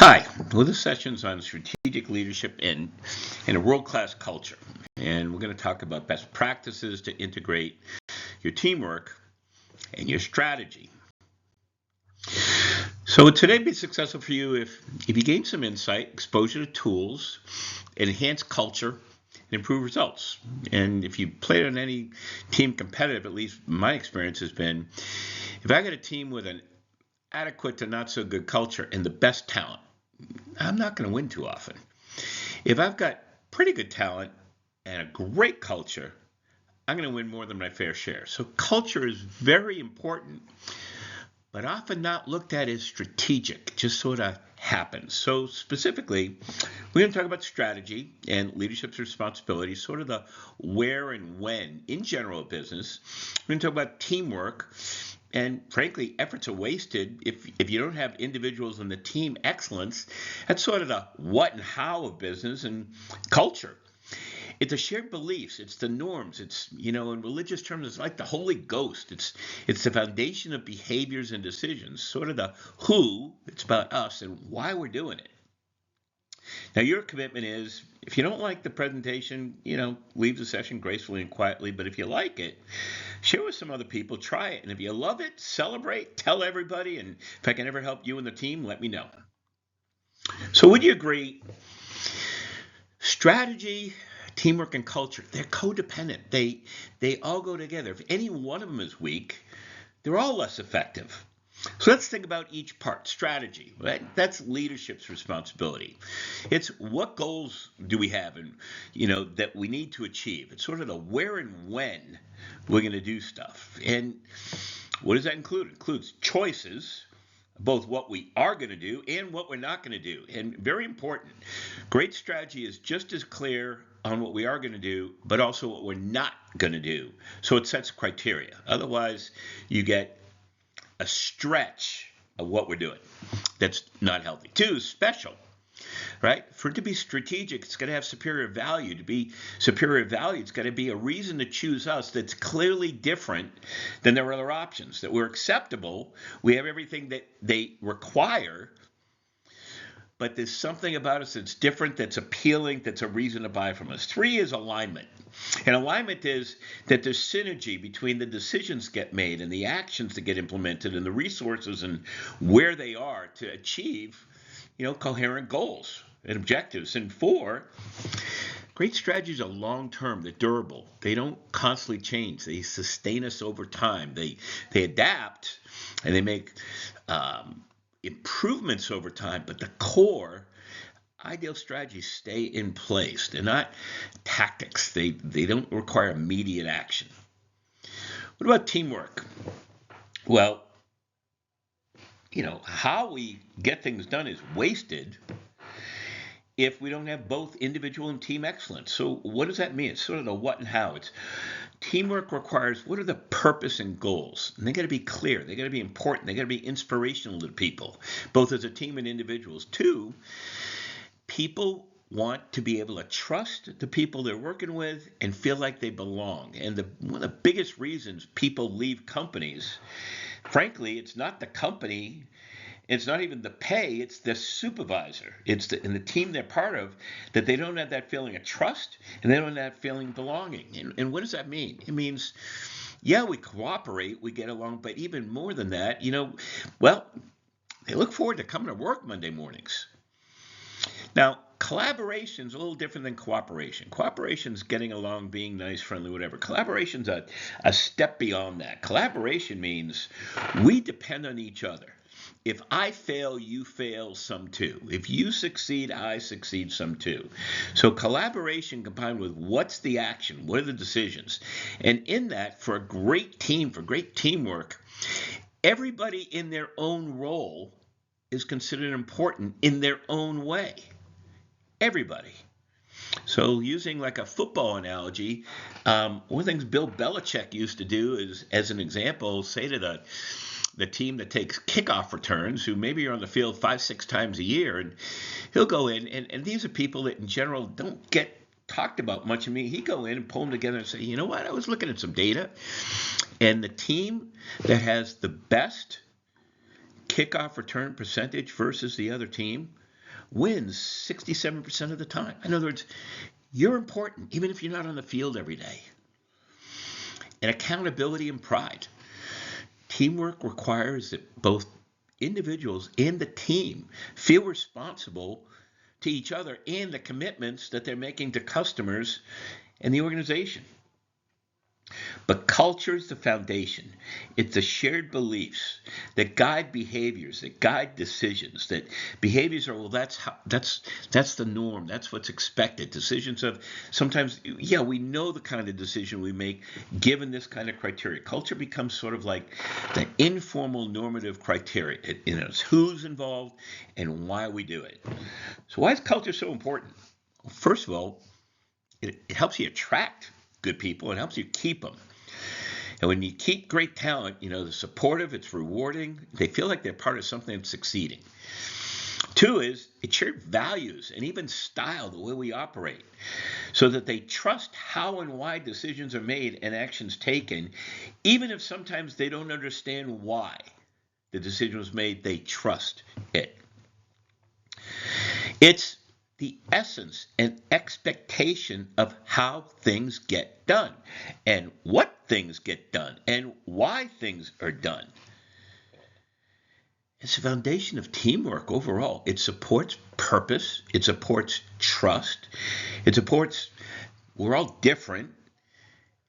Hi, well, this session's on strategic leadership in a world-class culture. And we're going to talk about best practices to integrate your teamwork and your strategy. So would today be successful for you if you gain some insight, exposure to tools, enhance culture, and improve results? And if you played on any team competitive, at least my experience has been, if I got a team with an adequate to not so good culture and the best talent, I'm not going to win too often. If I've got pretty good talent and a great culture, I'm going to win more than my fair share. So culture is very important, but often not looked at as strategic, just sort of happens. So specifically, we're going to talk about strategy and leadership's responsibilities, sort of the where and when in general business. We're going to talk about teamwork. And frankly, efforts are wasted if you don't have individuals in the team excellence. That's sort of the what and how of business and culture. It's the shared beliefs. It's the norms. It's, in religious terms, it's like the Holy Ghost. It's the foundation of behaviors and decisions, sort of the who. It's about us and why we're doing it. Now, your commitment is, if you don't like the presentation, leave the session gracefully and quietly. But if you like it, share with some other people, try it. And if you love it, celebrate, tell everybody. And if I can ever help you and the team, let me know. So would you agree? Strategy, teamwork, and culture, they're codependent. They all go together. If any one of them is weak, they're all less effective. So let's think about each part. Strategy, right? That's leadership's responsibility. It's what goals do we have and that we need to achieve. It's sort of the where and when we're going to do stuff. And what does that include? It includes choices, both what we are going to do and what we're not going to do. And very important, great strategy is just as clear on what we are going to do, but also what we're not going to do. So it sets criteria. Otherwise, you get a stretch of what we're doing that's not healthy. Two, special, right? For it to be strategic, it's got to have superior value. To be superior value, it's got to be a reason to choose us that's clearly different than their other options, that we're acceptable, we have everything that they require, but there's something about us that's different, that's appealing, that's a reason to buy from us. Three is alignment. And alignment is that there's synergy between the decisions get made and the actions that get implemented and the resources and where they are to achieve, coherent goals and objectives. And four, great strategies are long-term. They're durable. They don't constantly change. They sustain us over time. They adapt and they make improvements over time, but the core ideal strategies stay in place. They're not tactics. They don't require immediate action. What about teamwork? Well, how we get things done is wasted if we don't have both individual and team excellence. So what does that mean? It's sort of the what and how. It's teamwork requires what are the purpose and goals? And they got to be clear. They got to be important. They got to be inspirational to people, both as a team and individuals. Two, people want to be able to trust the people they're working with and feel like they belong. And one of the biggest reasons people leave companies, frankly, it's not the company, it's not even the pay, it's the supervisor, it's and the team they're part of, that they don't have that feeling of trust and they don't have that feeling of belonging. And what does that mean? It means, yeah, we cooperate, we get along, but even more than that, they look forward to coming to work Monday mornings. Now, collaboration is a little different than cooperation. Cooperation is getting along, being nice, friendly, whatever. Collaboration is a step beyond that. Collaboration means we depend on each other. If I fail, you fail some too. If you succeed, I succeed some too. So collaboration combined with what's the action, what are the decisions? And in that, for a great team, for great teamwork, everybody in their own role is considered important in their own way. Everybody. So using like a football analogy, one of the things Bill Belichick used to do is, as an example, say to the team that takes kickoff returns, who maybe are on the field 5-6 times a year, and he'll go in, and these are people that in general don't get talked about much. He'd go in and pull them together and say, you know what, I was looking at some data, and the team that has the best kickoff return percentage versus the other team wins 67% of the time. In other words, you're important, even if you're not on the field every day. And accountability and pride. Teamwork requires that both individuals and the team feel responsible to each other and the commitments that they're making to customers and the organization. But culture is the foundation. It's the shared beliefs that guide behaviors, that guide decisions. That behaviors are, well, that's the norm. That's what's expected. Decisions of sometimes, yeah, we know the kind of decision we make given this kind of criteria. Culture becomes sort of like the informal normative criteria. It's who's involved and why we do it. So why is culture so important? Well, first of all, it helps you attract good people. It helps you keep them. And when you keep great talent, they're supportive, it's rewarding. They feel like they're part of something that's succeeding. Two is it shares values and even style, the way we operate, so that they trust how and why decisions are made and actions taken, even if sometimes they don't understand why the decision was made, they trust it. It's the essence and expectation of how things get done and what things get done and why things are done. It's the foundation of teamwork overall. It supports purpose. It supports trust. It supports we're all different.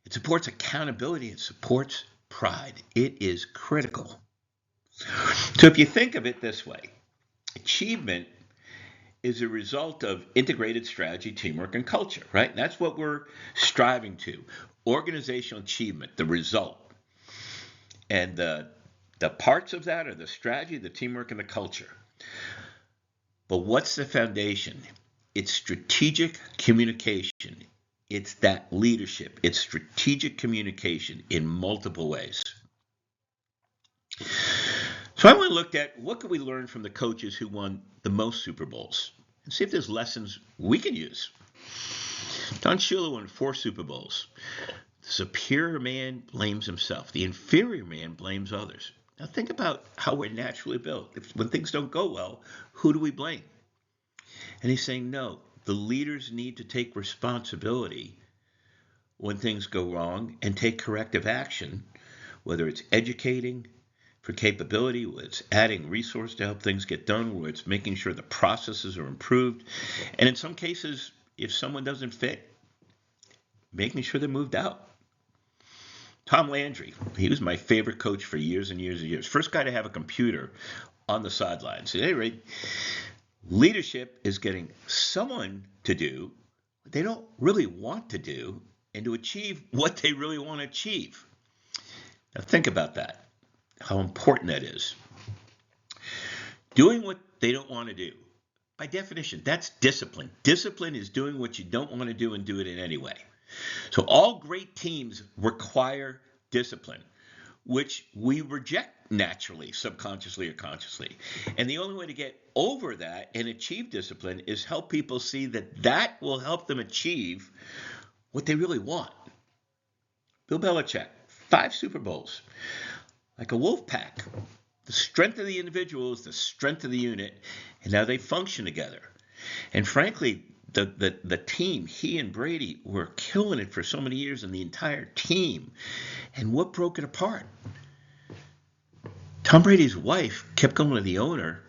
It supports accountability. It supports pride. It is critical. So if you think of it this way, achievement is a result of integrated strategy, teamwork, and culture, right? And that's what we're striving to. Organizational achievement, the result. And the parts of that are the strategy, the teamwork, and the culture. But what's the foundation? It's strategic communication. It's that leadership. It's strategic communication in multiple ways. So I want to look at what could we learn from the coaches who won the most Super Bowls and see if there's lessons we can use. Don Shula won 4 Super Bowls. The superior man blames himself. The inferior man blames others. Now think about how we're naturally built. When things don't go well, who do we blame? And he's saying, no, the leaders need to take responsibility when things go wrong and take corrective action, whether it's educating for capability, whether it's adding resource to help things get done, whether it's making sure the processes are improved. And in some cases, if someone doesn't fit, making sure they're moved out. Tom Landry, he was my favorite coach for years and years and years. First guy to have a computer on the sidelines. At any rate, leadership is getting someone to do what they don't really want to do and to achieve what they really want to achieve. Now think about that. How important that is. Doing what they don't want to do. By definition, that's discipline. Discipline is doing what you don't want to do and do it in any way. So all great teams require discipline, which we reject naturally, subconsciously or consciously. And the only way to get over that and achieve discipline is help people see that that will help them achieve what they really want. Bill Belichick, 5 Super Bowls. Like a wolf pack. The strength of the individual is the strength of the unit, and now they function together. And frankly, the team, he and Brady, were killing it for so many years, and the entire team. And what broke it apart? Tom Brady's wife kept going to the owner,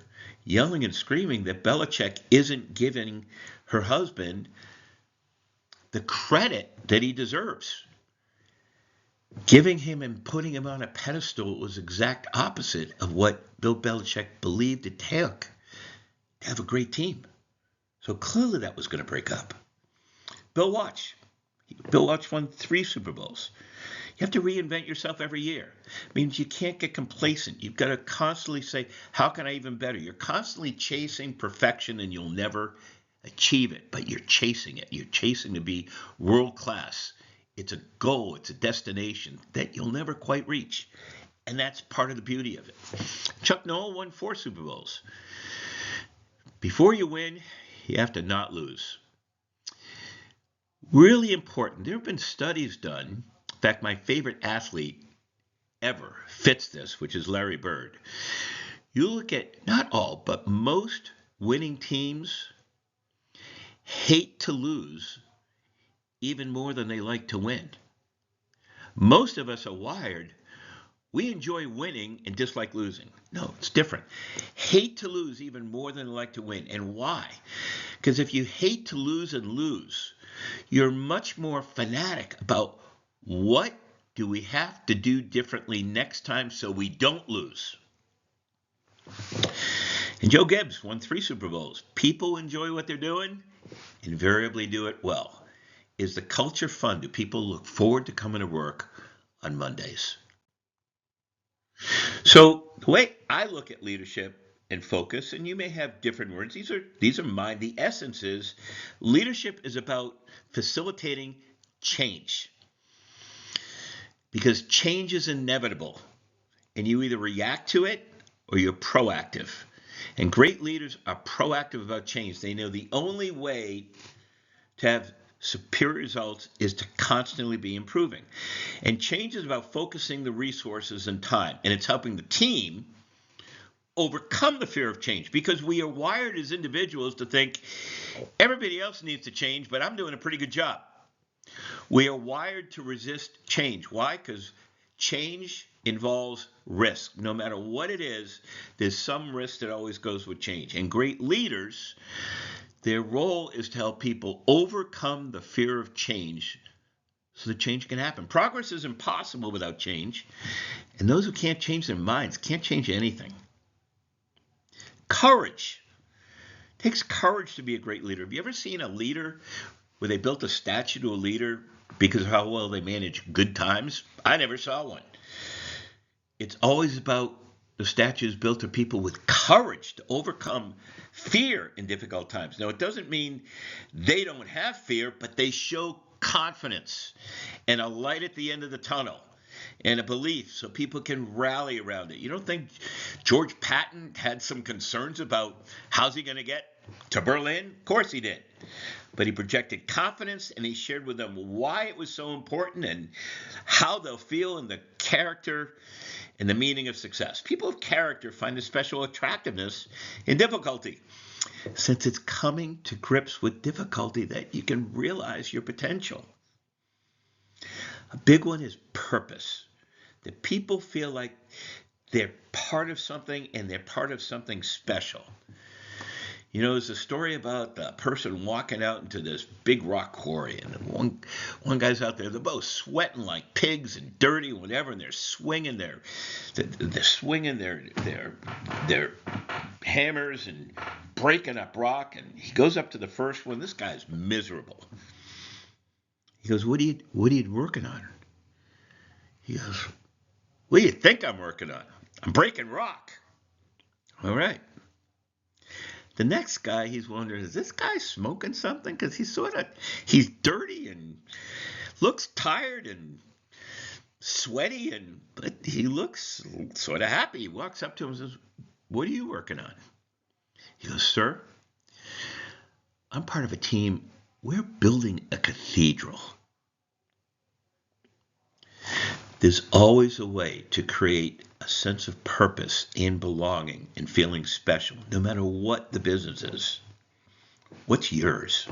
yelling and screaming that Belichick isn't giving her husband the credit that he deserves. Giving him and putting him on a pedestal was the exact opposite of what Bill Belichick believed it took to have a great team. So clearly that was going to break up. Bill Walsh won 3 Super Bowls. You have to reinvent yourself every year. It means you can't get complacent. You've got to constantly say, how can I even better? You're constantly chasing perfection and you'll never achieve it, but you're chasing it. You're chasing to be world class. It's a goal, it's a destination that you'll never quite reach. And that's part of the beauty of it. Chuck Noll won 4 Super Bowls. Before you win, you have to not lose. Really important. There have been studies done. In fact, my favorite athlete ever fits this, which is Larry Bird. You look at not all, but most winning teams hate to lose even more than they like to win. Most of us are wired. We enjoy winning and dislike losing. No, it's different. Hate to lose even more than like to win. And why? Because if you hate to lose and lose, you're much more fanatic about what do we have to do differently next time so we don't lose. And Joe Gibbs won 3 Super Bowls. People enjoy what they're doing, invariably do it well. Is the culture fun? Do people look forward to coming to work on Mondays? So the way I look at leadership and focus, and you may have different words, these are mine. The essence is leadership is about facilitating change. Because change is inevitable, and you either react to it or you're proactive. And great leaders are proactive about change. They know the only way to have superior results is to constantly be improving. And change is about focusing the resources and time, and it's helping the team overcome the fear of change, because we are wired as individuals to think everybody else needs to change, but I'm doing a pretty good job. We are wired to resist change. Why? Because change involves risk. No matter what it is, there's some risk that always goes with change. And great leaders, their role is to help people overcome the fear of change so that change can happen. Progress is impossible without change, and those who can't change their minds can't change anything. Courage. It takes courage to be a great leader. Have you ever seen a leader where they built a statue to a leader because of how well they manage good times? I never saw one. It's always about the statues built to people with courage to overcome fear in difficult times. Now, it doesn't mean they don't have fear, but they show confidence and a light at the end of the tunnel and a belief so people can rally around it. You don't think George Patton had some concerns about how's he going to get to Berlin? Of course he did. But he projected confidence, and he shared with them why it was so important and how they'll feel in the character and the meaning of success. People of character find a special attractiveness in difficulty, since it's coming to grips with difficulty that you can realize your potential. A big one is purpose. That people feel like they're part of something, and they're part of something special. You know, there's a story about a person walking out into this big rock quarry, and one guy's out there. They're both sweating like pigs and dirty, and whatever, and they're swinging their hammers and breaking up rock. And he goes up to the first one. This guy's miserable. He goes, "What are you working on?" He goes, "What do you think I'm working on? I'm breaking rock." All right. The next guy, he's wondering, is this guy smoking something? Because he's dirty and looks tired and sweaty, but he looks sort of happy. He walks up to him and says, "What are you working on?" He goes, "Sir, I'm part of a team. We're building a cathedral." There's always a way to create a sense of purpose and belonging and feeling special, no matter what the business is. What's yours?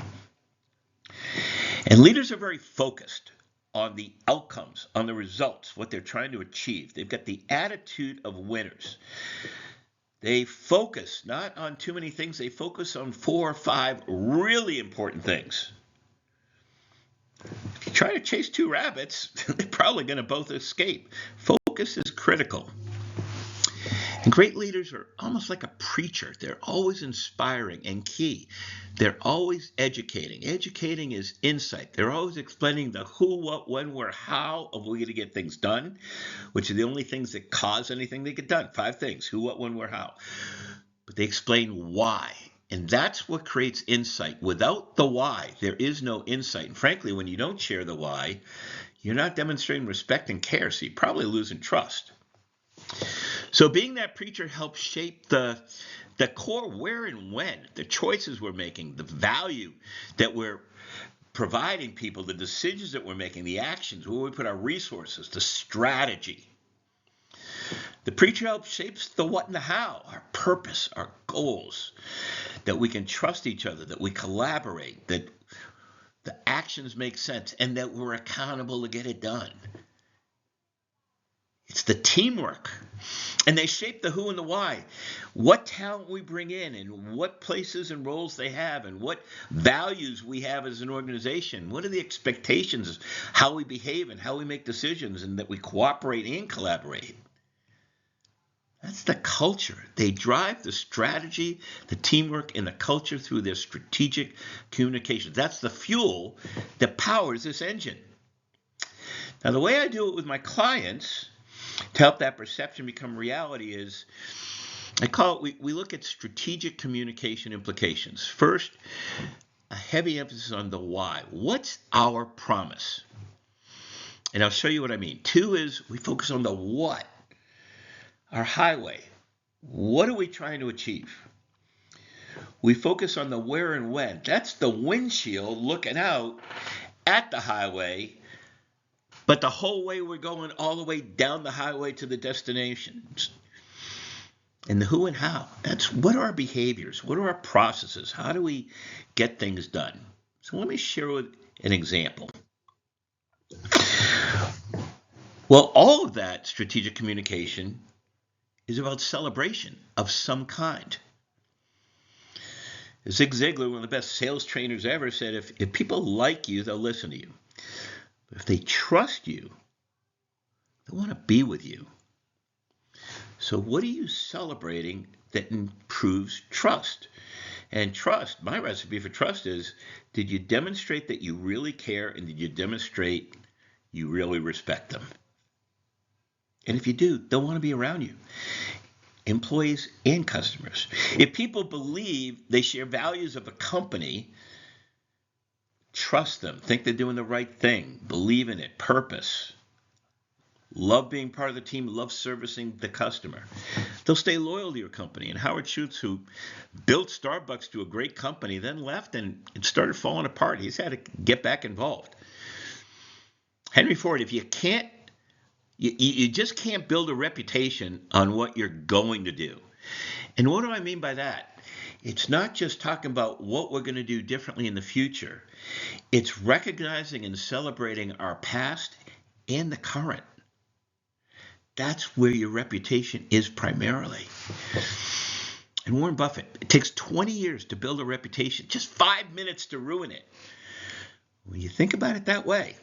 And leaders are very focused on the outcomes, on the results, what they're trying to achieve. They've got the attitude of winners. They focus not on too many things. They focus on 4 or 5 really important things. If you try to chase 2 rabbits, they're probably going to both escape. Focus is critical. And great leaders are almost like a preacher. They're always inspiring and key. They're always educating. Educating is insight. They're always explaining the who, what, when, where, how of we're going to get things done, which are the only things that cause anything to get done. 5 things: who, what, when, where, how. But they explain why. And that's what creates insight. Without the why, there is no insight. And frankly, when you don't share the why, you're not demonstrating respect and care, so you're probably losing trust. So being that preacher helps shape the core where and when, the choices we're making, the value that we're providing people, the decisions that we're making, the actions, where we put our resources, the strategy. The preacher helps shapes the what and the how, our purpose, our goals. that we can trust each other, that we collaborate, that the actions make sense, and that we're accountable to get it done. It's the teamwork. And they shape the who and the why. What talent we bring in, and what places and roles they have, and what values we have as an organization. What are the expectations, how we behave and how we make decisions, and that we cooperate and collaborate. That's the culture. They drive the strategy, the teamwork, and the culture through their strategic communications. That's the fuel that powers this engine. Now, the way I do it with my clients to help that perception become reality is, I call it, we look at strategic communication implications. First, a heavy emphasis on the why. What's our promise? And I'll show you what I mean. Two is we focus on the what. Our highway. What are we trying to achieve? We focus on the where and when. That's the windshield looking out at the highway, but the whole way we're going all the way down the highway to the destinations. And the who and how. That's what are our behaviors? What are our processes? How do we get things done? So let me share an example. Well, all of that strategic communication is about celebration of some kind. Zig Ziglar, one of the best sales trainers ever, said, if people like you, they'll listen to you. But if they trust you, they want to be with you. So what are you celebrating that improves trust? And trust, my recipe for trust is, did you demonstrate that you really care, and did you demonstrate you really respect them? And if you do, they'll want to be around you. Employees and customers. If people believe they share values of a company, trust them, think they're doing the right thing, believe in it, purpose, love being part of the team, love servicing the customer, they'll stay loyal to your company. And Howard Schultz, who built Starbucks to a great company, then left and it started falling apart. He's had to get back involved. Henry Ford, if you can't, you just can't build a reputation on what you're going to do. And what do I mean by that? It's not just talking about what we're going to do differently in the future. It's recognizing and celebrating our past and the current. That's where your reputation is primarily. And Warren Buffett, it takes 20 years to build a reputation, just 5 minutes to ruin it. When you think about it that way,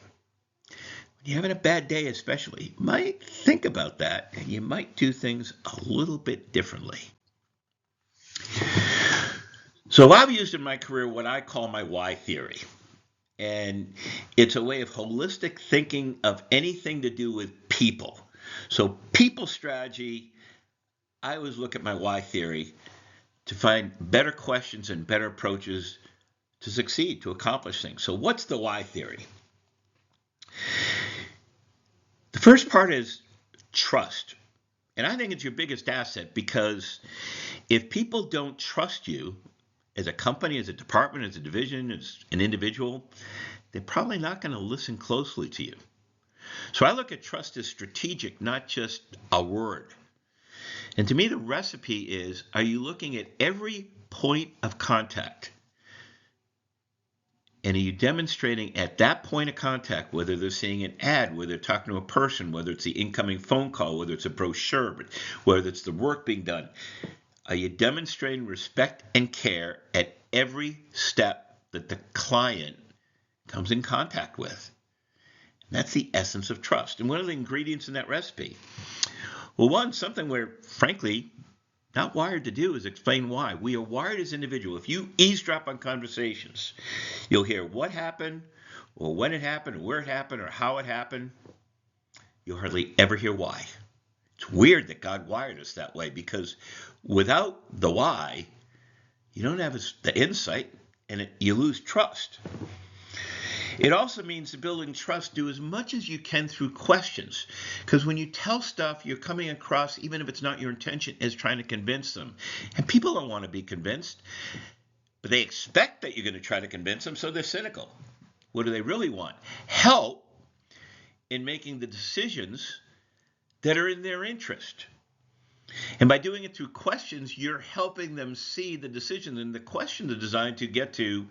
when you're having a bad day especially, you might think about that, and you might do things a little bit differently. So I've used in my career what I call my why theory. And it's a way of holistic thinking of anything to do with people. So people strategy, I always look at my why theory to find better questions and better approaches to succeed, to accomplish things. So what's the why theory? The first part is trust. And I think it's your biggest asset, because if people don't trust you as a company, as a department, as a division, as an individual, they're probably not going to listen closely to you. So I look at trust as strategic, not just a word. And to me, the recipe is, are you looking at every point of contact? And are you demonstrating at that point of contact, whether they're seeing an ad, whether they're talking to a person, whether it's the incoming phone call, whether it's a brochure, whether it's the work being done, are you demonstrating respect and care at every step that the client comes in contact with? And that's the essence of trust. And what are the ingredients in that recipe? Well, one, something we're frankly not wired to do is explain why. We are wired as individuals. If you eavesdrop on conversations, you'll hear what happened, or when it happened, or where it happened, or how it happened. You'll hardly ever hear why. It's weird that God wired us that way, because without the why, you don't have the insight, and you lose trust. It also means to building trust, do as much as you can through questions. Because when you tell stuff, you're coming across, even if it's not your intention, as trying to convince them. And people don't want to be convinced, but they expect that you're going to try to convince them, so they're cynical. What do they really want? Help in making the decisions that are in their interest. And by doing it through questions, you're helping them see the decisions. And the questions are designed to get to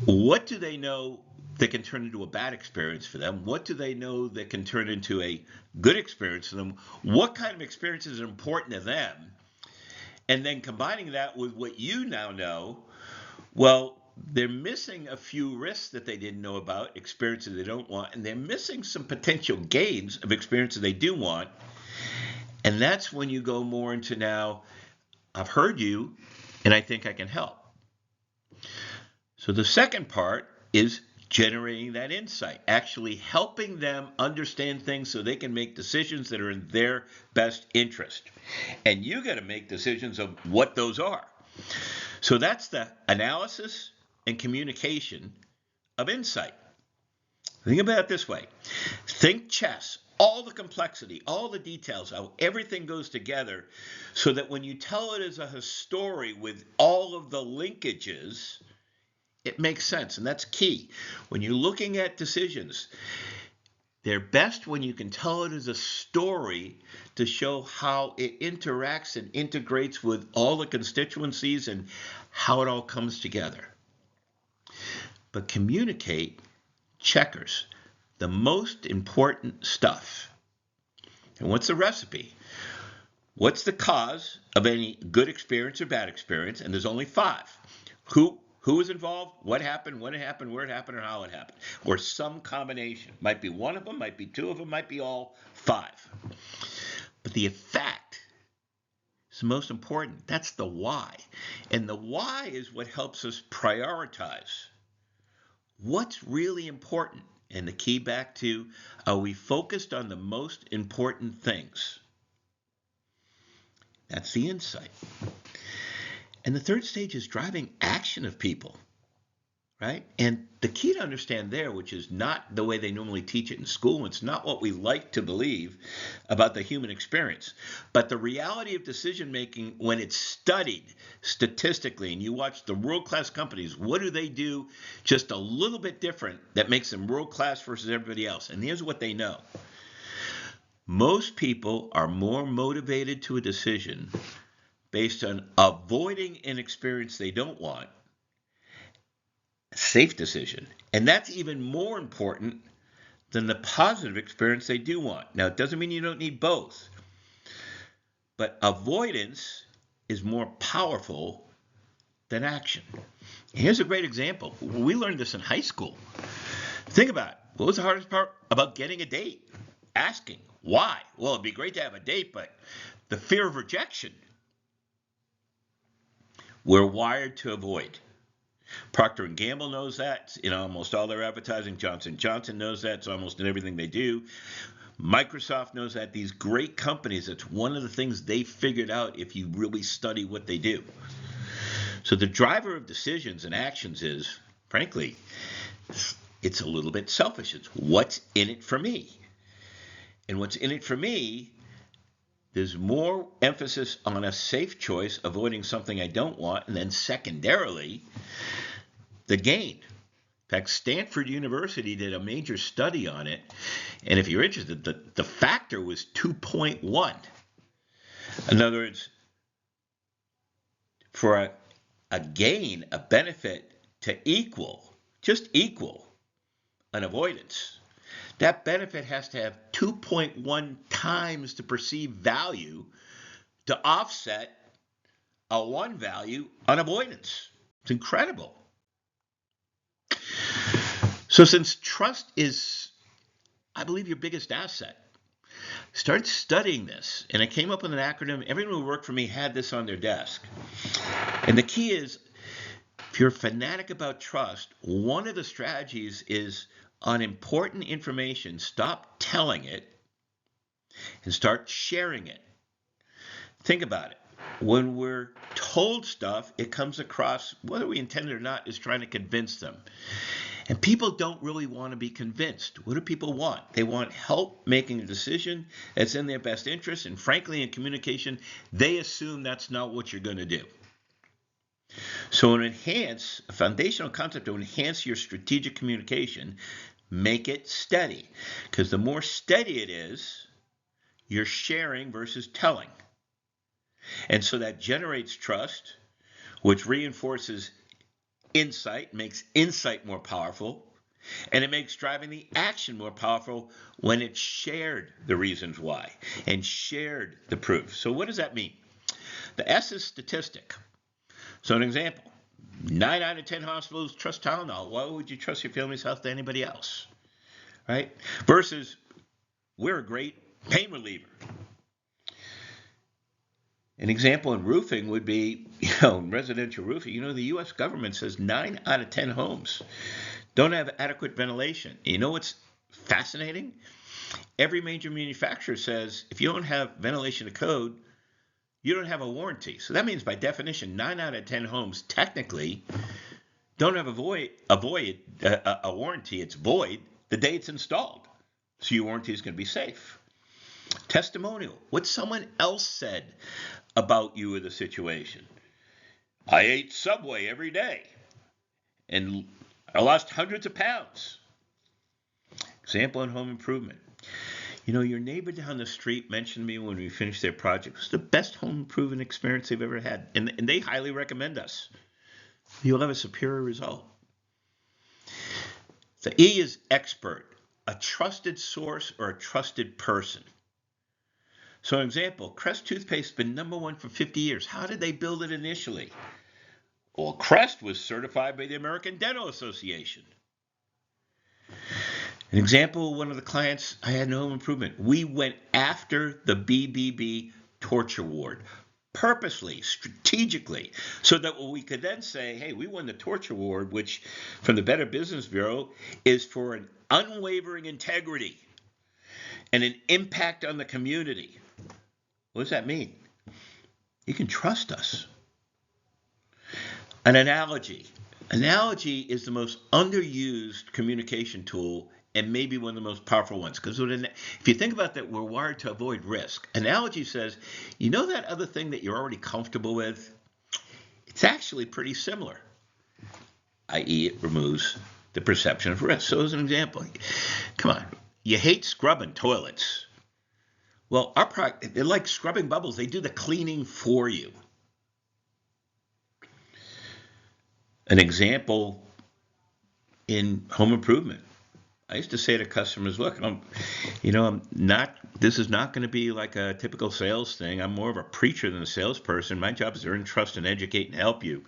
what do they know that can turn into a bad experience for them? What do they know that can turn into a good experience for them? What kind of experiences are important to them? And then combining that with what you now know, well, they're missing a few risks that they didn't know about, experiences they don't want, and they're missing some potential gains of experiences they do want. And that's when you go more into now, I've heard you, and I think I can help. So the second part is generating that insight, actually helping them understand things so they can make decisions that are in their best interest. And you got to make decisions of what those are. So that's the analysis and communication of insight. Think about it this way. Think chess, all the complexity, all the details, how everything goes together, so that when you tell it as a story with all of the linkages, it makes sense. And that's key. When you're looking at decisions, they're best when you can tell it as a story to show how it interacts and integrates with all the constituencies and how it all comes together. But communicate checkers, the most important stuff. And what's the recipe? What's the cause of any good experience or bad experience? And there's only 5. Who was involved, what happened, when it happened, where it happened, or how it happened, or some combination. Might be one of them, might be 2 of them, might be all 5. But the effect is the most important. That's the why. And the why is what helps us prioritize what's really important. And the key back to, are we focused on the most important things? That's the insight. And the third stage is driving action of people, right? And the key to understand there, which is not the way they normally teach it in school, it's not what we like to believe about the human experience, but the reality of decision making when it's studied statistically, and you watch the world-class companies, what do they do just a little bit different that makes them world-class versus everybody else? And here's what they know. Most people are more motivated to a decision based on avoiding an experience they don't want, a safe decision. And that's even more important than the positive experience they do want. Now, it doesn't mean you don't need both, but avoidance is more powerful than action. Here's a great example. We learned this in high school. Think about it. What was the hardest part about getting a date? Asking. Why? Well, it'd be great to have a date, but the fear of rejection. We're wired to avoid. Procter & Gamble knows that in almost all their advertising. Johnson & Johnson knows that. It's almost in everything they do. Microsoft knows that. These great companies, it's one of the things they figured out if you really study what they do. So the driver of decisions and actions is, frankly, it's a little bit selfish. It's what's in it for me. And what's in it for me, there's more emphasis on a safe choice, avoiding something I don't want, and then secondarily, the gain. In fact, Stanford University did a major study on it, and if you're interested, the factor was 2.1. In other words, for a gain, a benefit to just equal an avoidance, that benefit has to have 2.1 times the perceived value to offset a 1 value on avoidance. It's incredible. So since trust is, I believe, your biggest asset, start studying this. And I came up with an acronym. Everyone who worked for me had this on their desk. And the key is, if you're a fanatic about trust, one of the strategies is on important information, stop telling it and start sharing it. Think about it. When we're told stuff, it comes across, whether we intend it or not, as trying to convince them. And people don't really want to be convinced. What do people want? They want help making a decision that's in their best interest. And frankly, in communication, they assume that's not what you're going to do. So a foundational concept to enhance your strategic communication, make it steady. Because the more steady it is, you're sharing versus telling. And so that generates trust, which reinforces insight, makes insight more powerful, and it makes driving the action more powerful when it's shared the reasons why and shared the proof. So what does that mean? The S is statistic. So an example, 9 out of 10 hospitals trust Tylenol. Why would you trust your family's health to anybody else? Right? Versus, we're a great pain reliever. An example in roofing would be, in residential roofing, the U.S. government says 9 out of 10 homes don't have adequate ventilation. You know what's fascinating? Every major manufacturer says if you don't have ventilation to code, you don't have a warranty. So that means by definition, 9 out of 10 homes technically don't have a warranty. It's void the day it's installed. So your warranty is going to be safe. Testimonial, what someone else said about you or the situation. I ate Subway every day and I lost hundreds of pounds. Example in home improvement. Your neighbor down the street mentioned to me when we finished their project. It was the best home improvement experience they've ever had. And they highly recommend us. You'll have a superior result. The E is expert, a trusted source or a trusted person. So an example, Crest toothpaste has been #1 for 50 years. How did they build it initially? Well, Crest was certified by the American Dental Association. An example, one of the clients I had in home improvement, we went after the BBB torture award, purposely, strategically, so that we could then say, hey, we won the torture award, which from the Better Business Bureau is for an unwavering integrity and an impact on the community. What does that mean? You can trust us. An analogy. Analogy is the most underused communication tool and maybe one of the most powerful ones. Because if you think about that, we're wired to avoid risk. Analogy says, that other thing that you're already comfortable with? It's actually pretty similar, i.e. it removes the perception of risk. So as an example, come on, you hate scrubbing toilets. Well, our product, they're like scrubbing bubbles. They do the cleaning for you. An example in home improvement. I used to say to customers, look, this is not going to be like a typical sales thing. I'm more of a preacher than a salesperson. My job is to earn trust and educate and help you.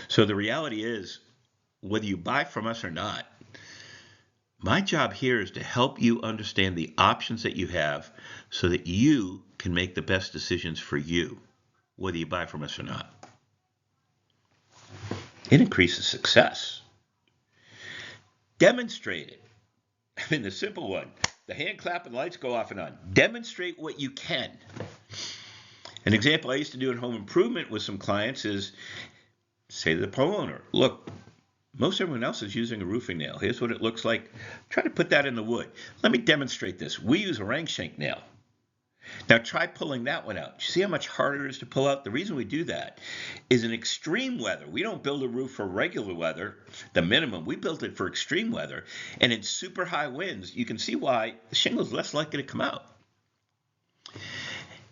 So the reality is, whether you buy from us or not, my job here is to help you understand the options that you have so that you can make the best decisions for you, whether you buy from us or not. It increases success. Demonstrate it. The simple one. The hand clap and lights go off and on. Demonstrate what you can. An example I used to do in home improvement with some clients is say to the homeowner, look, most everyone else is using a roofing nail. Here's what it looks like. Try to put that in the wood. Let me demonstrate this. We use a rank shank nail. Now try pulling that one out. See how much harder it is to pull out? The reason we do that is in extreme weather. We don't build a roof for regular weather, the minimum. We built it for extreme weather. And in super high winds, you can see why the shingle is less likely to come out.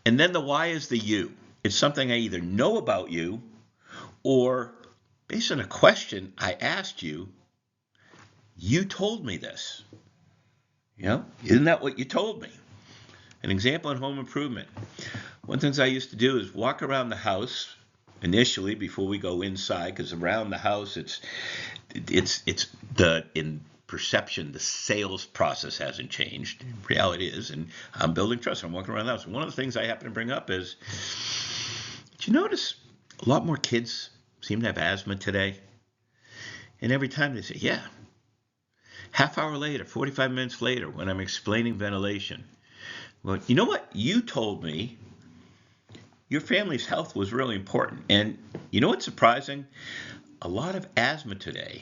And then the Y is the U. It's something I either know about you or based on a question I asked you, you told me this. Isn't that what you told me? An example in home improvement. One of the things I used to do is walk around the house initially before we go inside, because around the house in perception, the sales process hasn't changed. Reality is, and I'm building trust. I'm walking around the house. One of the things I happen to bring up is, did you notice a lot more kids seem to have asthma today? And every time they say, yeah. Half hour later, 45 minutes later, when I'm explaining ventilation, well, you know what? You told me your family's health was really important. And you know what's surprising? A lot of asthma today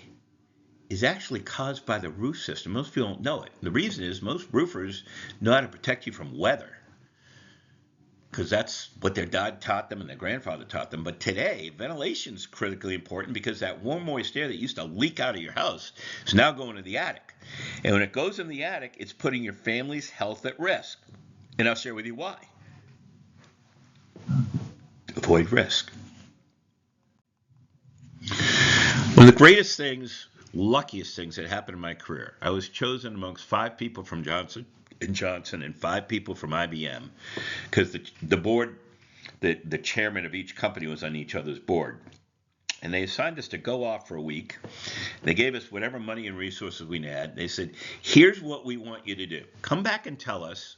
is actually caused by the roof system. Most people don't know it. The reason is most roofers know how to protect you from weather because that's what their dad taught them and their grandfather taught them. But today, ventilation is critically important because that warm, moist air that used to leak out of your house is now going to the attic. And when it goes in the attic, it's putting your family's health at risk. And I'll share with you why. avoid risk. One of the greatest things, luckiest things that happened in my career, I was chosen amongst 5 people from Johnson & Johnson and 5 people from IBM, because the board, the chairman of each company was on each other's board. And they assigned us to go off for a week. They gave us whatever money and resources we had. They said, here's what we want you to do. Come back and tell us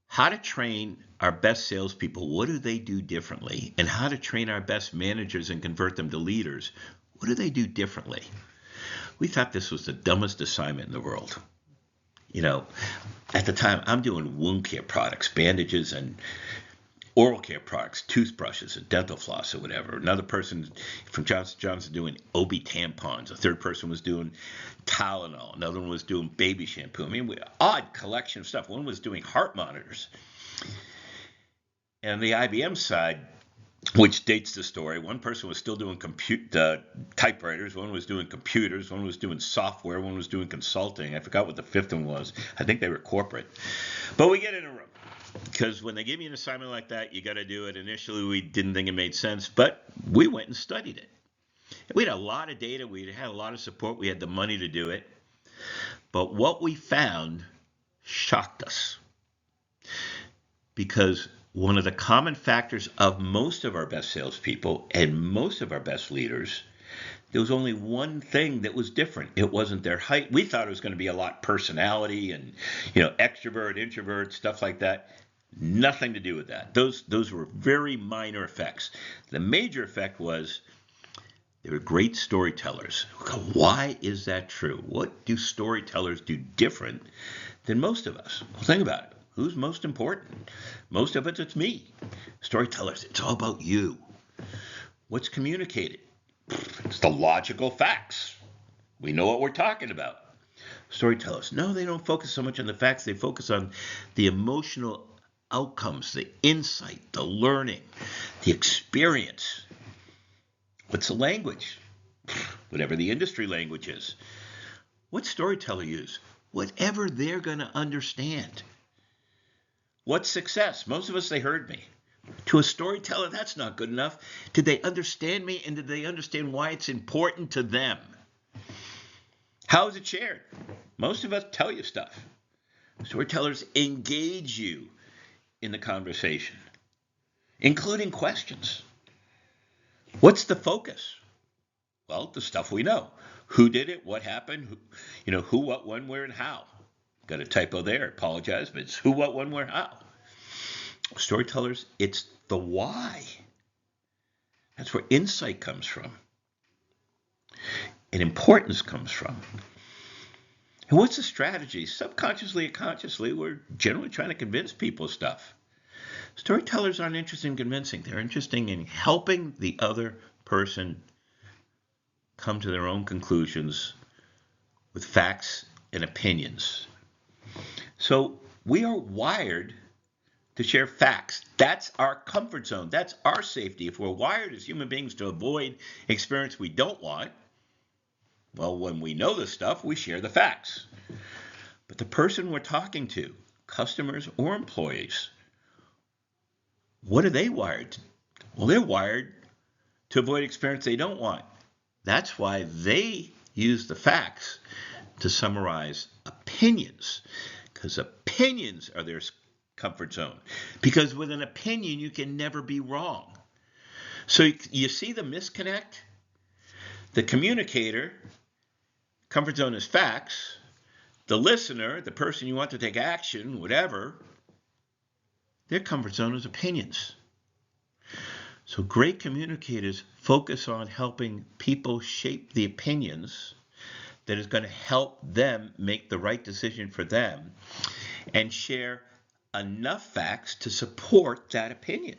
how to train our best salespeople. What do they do differently? And how to train our best managers and convert them to leaders. What do they do differently? We thought this was the dumbest assignment in the world. You know, at the time, I'm doing wound care products, bandages, and oral care products, toothbrushes, and dental floss, or whatever. Another person from Johnson & Johnson doing OB tampons. A third person was doing Tylenol. Another one was doing baby shampoo. I mean, odd collection of stuff. One was doing heart monitors. And the IBM side, which dates the story, one person was still doing typewriters, one was doing computers, one was doing software, one was doing consulting. I forgot what the 5th one was. I think they were corporate. But we get in a room. Because when they give you an assignment like that, you got to do it. Initially, we didn't think it made sense, but we went and studied it. We had a lot of data. We had a lot of support. We had the money to do it. But what we found shocked us. Because one of the common factors of most of our best salespeople and most of our best leaders, there was only one thing that was different. It wasn't their height. We thought it was going to be a lot personality and, extrovert, introvert, stuff like that. Nothing to do with that. Those were very minor effects. The major effect was they were great storytellers. Why is that true? What do storytellers do different than most of us? Well, think about it. Who's most important? Most of it's me. Storytellers, it's all about you. What's communicated? It's the logical facts. We know what we're talking about. Storytellers, no, they don't focus so much on the facts. They focus on the emotional outcomes, the insight, the learning, the experience. What's the language? Whatever the industry language is. What storyteller use? Whatever they're going to understand. What's success? Most of us, they heard me. To a storyteller, that's not good enough. Did they understand me, and did they understand why it's important to them? How is it shared? Most of us tell you stuff. Storytellers engage you in the conversation, including questions. What's the focus? Well, the stuff we know. Who did it? What happened? Who, what, when, where, and how. Got a typo there. Apologize, but it's who, what, when, where, how. Storytellers, it's the why. That's where insight comes from. And importance comes from. And what's the strategy? Subconsciously or consciously, we're generally trying to convince people stuff. Storytellers aren't interested in convincing. They're interested in helping the other person come to their own conclusions with facts and opinions. So we are wired to share facts. That's our comfort zone. That's our safety. If we're wired as human beings to avoid experience we don't want, well, when we know this stuff, we share the facts. But the person we're talking to, customers or employees, what are they wired to? Well, they're wired to avoid experience they don't want. That's why they use the facts to summarize opinions, because opinions are their comfort zone. Because with an opinion, you can never be wrong. So you see the misconnect? The communicator, comfort zone is facts. The listener, the person you want to take action, whatever, their comfort zone is opinions. So great communicators focus on helping people shape the opinions that is going to help them make the right decision for them and share enough facts to support that opinion.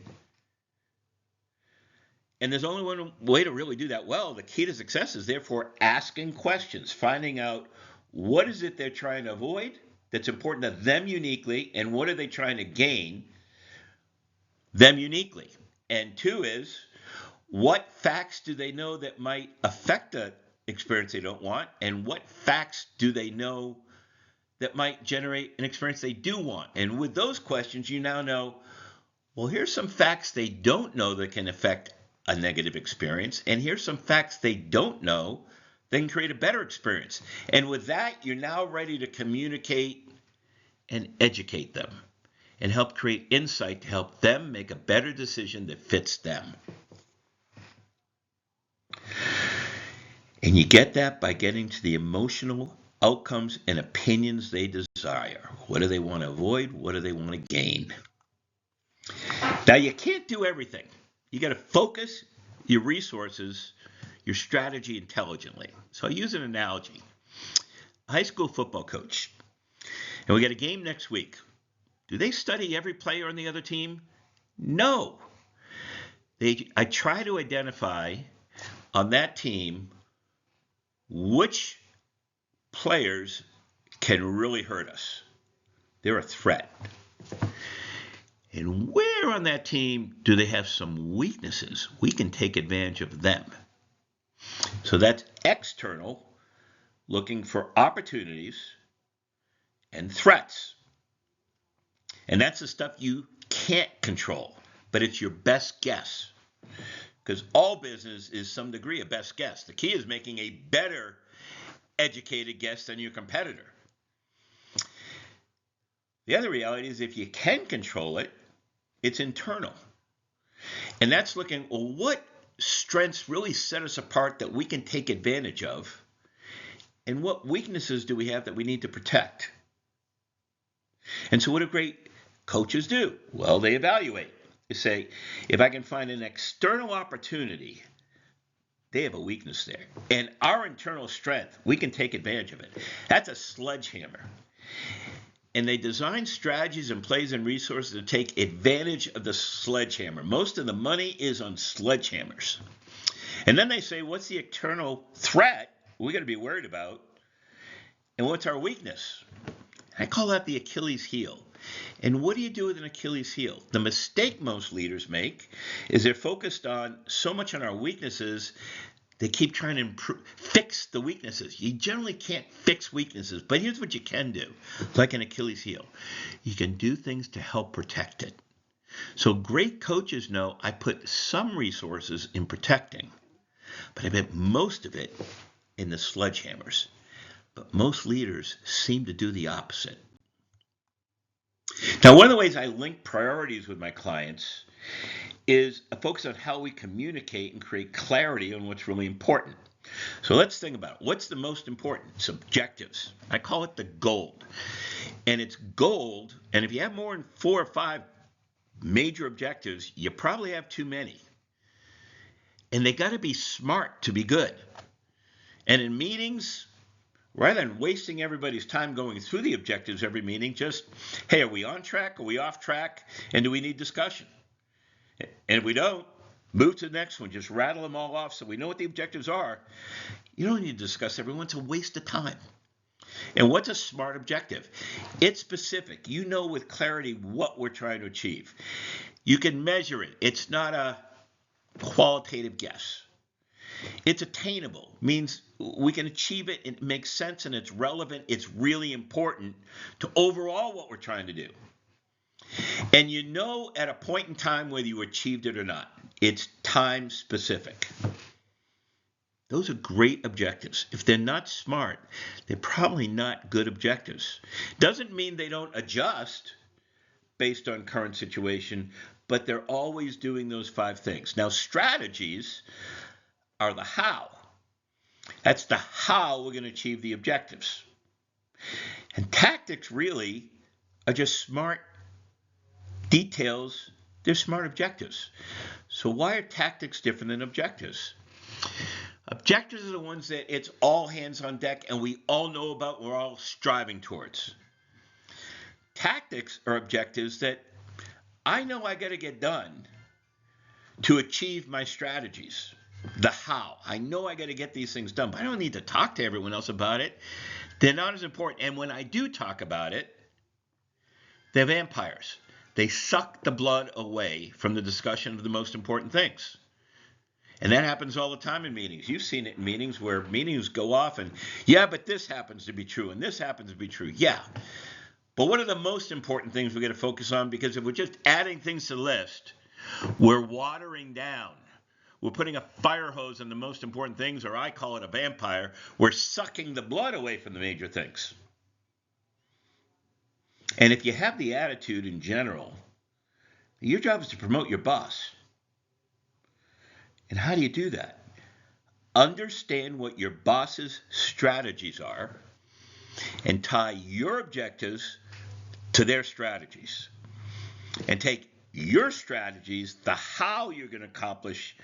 And there's only one way to really do that well. The key to success is therefore asking questions, finding out what is it they're trying to avoid that's important to them uniquely, and what are they trying to gain them uniquely. And 2 is, what facts do they know that might affect an experience they don't want, and what facts do they know that might generate an experience they do want? And with those questions, you now know Well, here's some facts they don't know that can affect a negative experience, and here's some facts they don't know that can create a better experience. And with that, you're now ready to communicate and educate them and help create insight to help them make a better decision that fits them. And you get that by getting to the emotional outcomes and opinions they desire. What do they want to avoid? What do they want to gain? Now, you can't do everything. You got to focus your resources, your strategy intelligently. So I use an analogy. A high school football coach, and we got a game next week. Do they study every player on the other team? No. I try to identify on that team which players can really hurt us. They're a threat. And where on that team do they have some weaknesses? We can take advantage of them. So that's external, looking for opportunities and threats. And that's the stuff you can't control, but it's your best guess. Because all business is some degree a best guess. The key is making a better educated guess than your competitor. The other reality is if you can control it, it's internal. And that's looking, well, what strengths really set us apart that we can take advantage of? And what weaknesses do we have that we need to protect? And so what do great coaches do? Well, they evaluate. They say, if I can find an external opportunity, they have a weakness there. And our internal strength, we can take advantage of it. That's a sledgehammer. And they design strategies and plays and resources to take advantage of the sledgehammer. Most of the money is on sledgehammers. And then they say, what's the external threat we got to be worried about? And what's our weakness? I call that the Achilles heel. And what do you do with an Achilles heel? The mistake most leaders make is they're focused on so much on our weaknesses, they keep trying to fix the weaknesses. You generally can't fix weaknesses, but here's what you can do, like an Achilles heel. You can do things to help protect it. So great coaches know I put some resources in protecting, but I bet most of it in the sledgehammers. But most leaders seem to do the opposite. Now, one of the ways I link priorities with my clients is a focus on how we communicate and create clarity on what's really important. So let's think about it. What's the most important? It's objectives. I call it the gold. And it's gold, and if you have more than 4 or 5 major objectives, you probably have too many. And they got to be smart to be good. And in meetings, rather than wasting everybody's time going through the objectives every meeting, just, hey, are we on track? Are we off track? And do we need discussion? And if we don't, move to the next one. Just rattle them all off so we know what the objectives are. You don't need to discuss every one. It's a waste of time. And what's a smart objective? It's specific. You know with clarity what we're trying to achieve. You can measure it. It's not a qualitative guess. It's attainable, means we can achieve it, it makes sense, and it's relevant, it's really important to overall what we're trying to do. And you know at a point in time whether you achieved it or not. It's time specific. Those are great objectives. If they're not smart, they're probably not good objectives. Doesn't mean they don't adjust based on current situation, but they're always doing those 5 things. Now, strategies are the how. That's the how we're going to achieve the objectives. And tactics really are just smart details. They're smart objectives. So why are tactics different than objectives? Objectives are the ones that it's all hands on deck and we all know about, we're all striving towards. Tactics are objectives that I know I got to get done to achieve my strategies. The how. I know I got to get these things done, but I don't need to talk to everyone else about it. They're not as important. And when I do talk about it, they're vampires. They suck the blood away from the discussion of the most important things. And that happens all the time in meetings. You've seen it in meetings where meetings go off and, yeah, but this happens to be true and this happens to be true. Yeah. But what are the most important things we got to focus on? Because if we're just adding things to the list, we're watering down. We're putting a fire hose on the most important things, or I call it a vampire. We're sucking the blood away from the major things. And if you have the attitude in general, your job is to promote your boss. And how do you do that? Understand what your boss's strategies are and tie your objectives to their strategies. And take your strategies, the how you're going to accomplish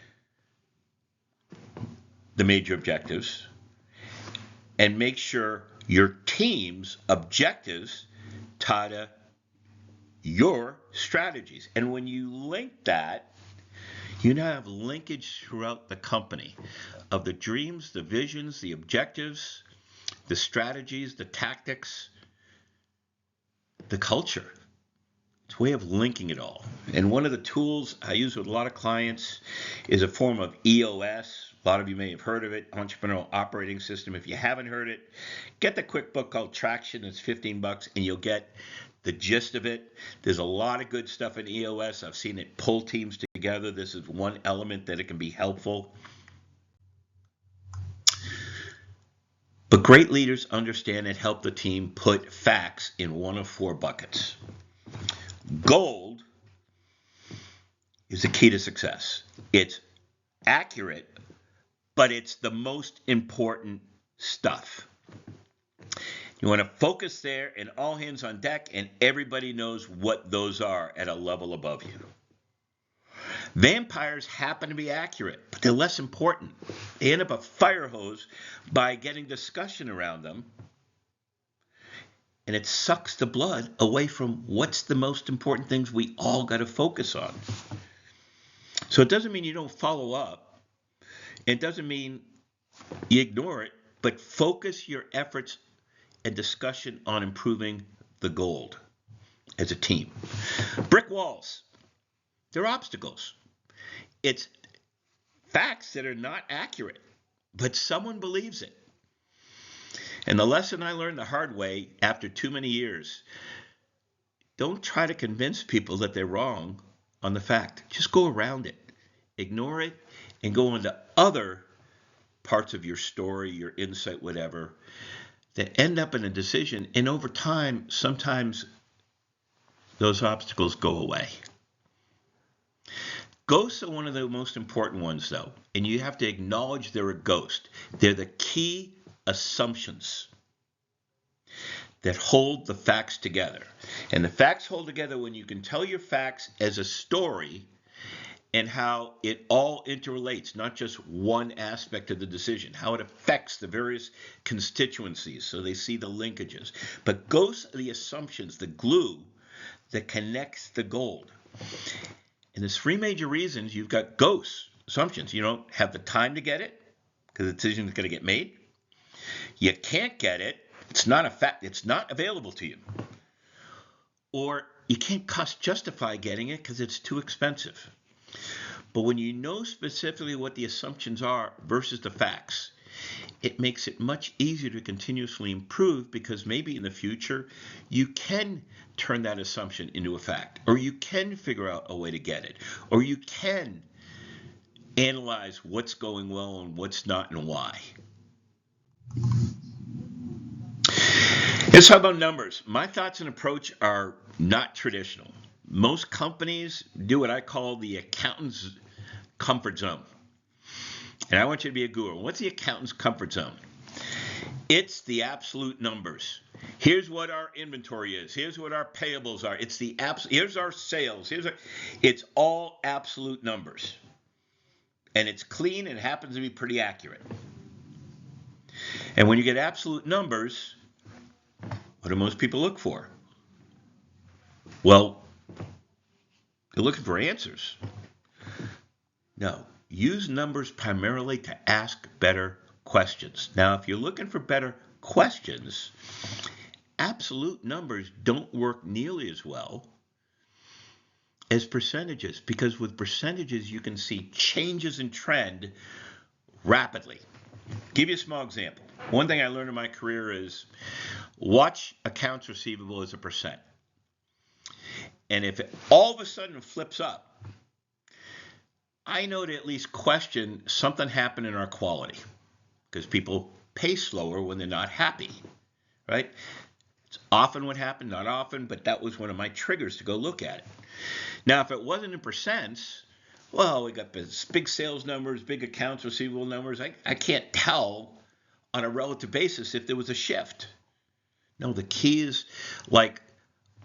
the major objectives, and make sure your team's objectives tie to your strategies. And when you link that, you now have linkage throughout the company of the dreams, the visions, the objectives, the strategies, the tactics, the culture. It's a way of linking it all. And one of the tools I use with a lot of clients is a form of EOS. A lot of you may have heard of it, Entrepreneurial Operating System. If you haven't heard it, get the quick book called Traction. It's $15 and you'll get the gist of it. There's a lot of good stuff in EOS. I've seen it pull teams together. This is one element that it can be helpful. But great leaders understand and help the team put facts in one of four buckets. Gold is the key to success. It's accurate, but it's the most important stuff. You want to focus there and all hands on deck, and everybody knows what those are at a level above you. Vampires happen to be accurate, but they're less important. They end up a fire hose by getting discussion around them, and it sucks the blood away from what's the most important things we all got to focus on. So it doesn't mean you don't follow up. It doesn't mean you ignore it, but focus your efforts and discussion on improving the gold as a team. Brick walls, they're obstacles. It's facts that are not accurate, but someone believes it. And the lesson I learned the hard way after too many years, don't try to convince people that they're wrong on the fact. Just go around it, ignore it, and go into other parts of your story, your insight, whatever, that end up in a decision. And over time, sometimes those obstacles go away. Ghosts are one of the most important ones, though, and you have to acknowledge they're a ghost. They're the key assumptions that hold the facts together. And the facts hold together when you can tell your facts as a story and how it all interrelates, not just one aspect of the decision, how it affects the various constituencies so they see the linkages. But ghosts are the assumptions, the glue that connects the gold. And there's three major reasons you've got ghosts, assumptions. You don't have the time to get it because the decision is going to get made. You can't get it. It's not a fact. It's not available to you. Or you can't cost justify getting it because it's too expensive. But when you know specifically what the assumptions are versus the facts, it makes it much easier to continuously improve because maybe in the future you can turn that assumption into a fact, or you can figure out a way to get it, or you can analyze what's going well and what's not and why. Let's talk about numbers. My thoughts and approach are not traditional. Most companies do what I call the accountant's comfort zone. And I want you to be a guru. What's the accountant's comfort zone? It's the absolute numbers. Here's what our inventory is. Here's what our payables are. It's the here's our sales. It's all absolute numbers. And it's clean and happens to be pretty accurate. And when you get absolute numbers, what do most people look for? Well, they're looking for answers. No, use numbers primarily to ask better questions. Now, if you're looking for better questions, absolute numbers don't work nearly as well as percentages, because with percentages you can see changes in trend rapidly. Give you a small example. One thing I learned in my career is watch accounts receivable as a percent. And if it all of a sudden flips up, I know to at least question something happened in our quality, because people pay slower when they're not happy, right? It's often what happened, not often, but that was one of my triggers to go look at it. Now, if it wasn't in percents, well, we got big sales numbers, big accounts receivable numbers. I can't tell on a relative basis if there was a shift. No, the key is like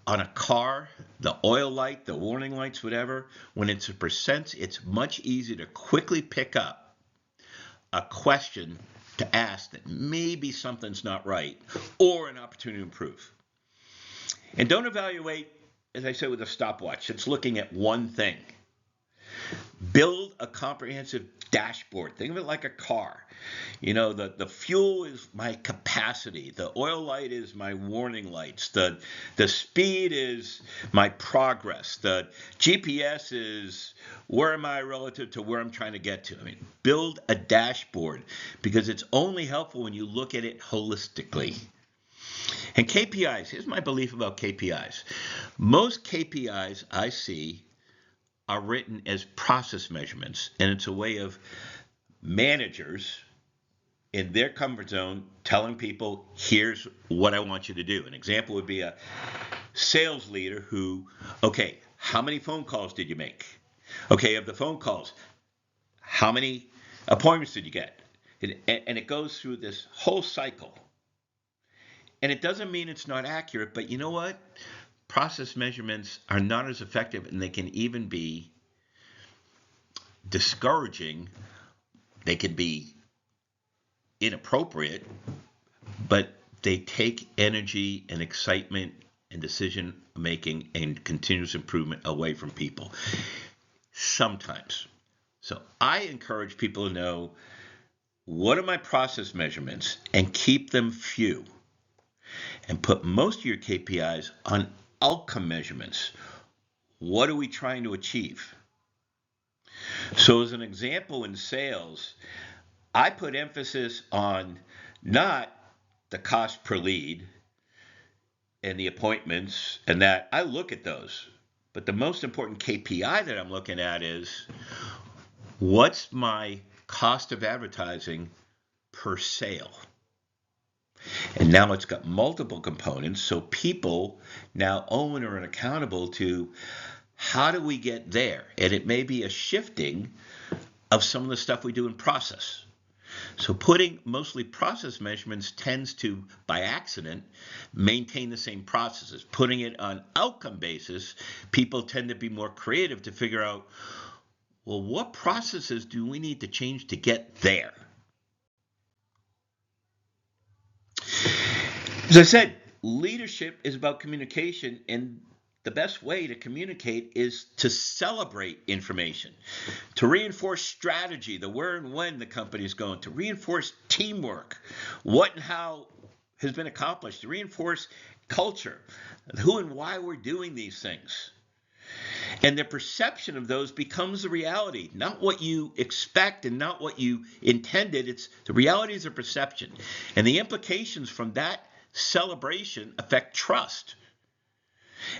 on a car, the oil light, the warning lights, whatever, when it's a percent, it's much easier to quickly pick up a question to ask that maybe something's not right or an opportunity to improve. And don't evaluate, as I said, with a stopwatch. It's looking at one thing. Build a comprehensive dashboard. Think of it like a car. You know, the fuel is my capacity. The oil light is my warning lights. The speed is my progress. The GPS is where am I relative to where I'm trying to get to. I mean, build a dashboard, because it's only helpful when you look at it holistically. And KPIs, here's my belief about KPIs. Most KPIs I see are written as process measurements, and it's a way of managers in their comfort zone telling people, here's what I want you to do. An example would be a sales leader who, okay, how many phone calls did you make? Okay, of the phone calls, how many appointments did you get? And it goes through this whole cycle. And it doesn't mean it's not accurate, but you know what? Process measurements are not as effective, and they can even be discouraging. They can be inappropriate, but they take energy and excitement and decision making and continuous improvement away from people sometimes. So I encourage people to know, what are my process measurements, and keep them few, and put most of your KPIs on outcome measurements. What are we trying to achieve? So as an example, in sales, I put emphasis on not the cost per lead and the appointments, and that I look at those. But the most important KPI that I'm looking at is, what's my cost of advertising per sale? And now it's got multiple components, so people now own or are accountable to, how do we get there? And it may be a shifting of some of the stuff we do in process. So putting mostly process measurements tends to, by accident, maintain the same processes. Putting it on outcome basis, people tend to be more creative to figure out, well, what processes do we need to change to get there? As I said, leadership is about communication, and the best way to communicate is to celebrate information, to reinforce strategy, the where and when the company is going, to reinforce teamwork, what and how has been accomplished, to reinforce culture, who and why we're doing these things. And the perception of those becomes the reality, not what you expect and not what you intended. It's the reality is a perception. And the implications from that celebration affect trust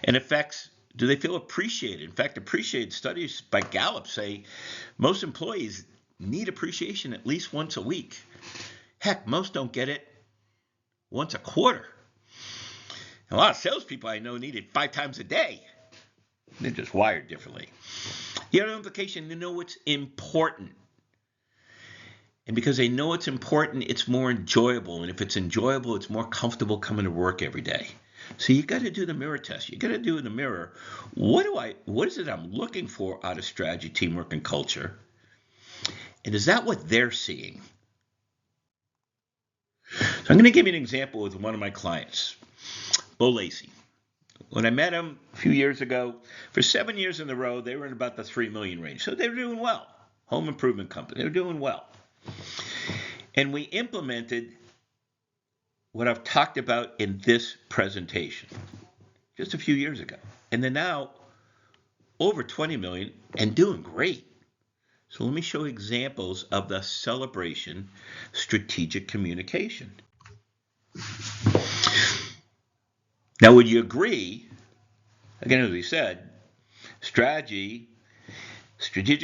and affects, do they feel appreciated? In fact, appreciated studies by Gallup say most employees need appreciation at least once a week. Heck, most don't get it once a quarter. A lot of salespeople I know need it 5 times a day. They're just wired differently. The other implication, they know it's important. And because they know it's important, it's more enjoyable. And if it's enjoyable, it's more comfortable coming to work every day. So you got to do the mirror test. You got to do in the mirror, what is it I'm looking for out of strategy, teamwork, and culture? And is that what they're seeing? So I'm going to give you an example with one of my clients, Bo Lacey. When I met him a few years ago, for 7 years in a row, they were in about the 3 million range. So they were doing well. Home improvement company, they were doing well. And we implemented what I've talked about in this presentation just a few years ago. And they're now over 20 million and doing great. So let me show examples of the celebration strategic communication. Now, would you agree, again, as we said, strategic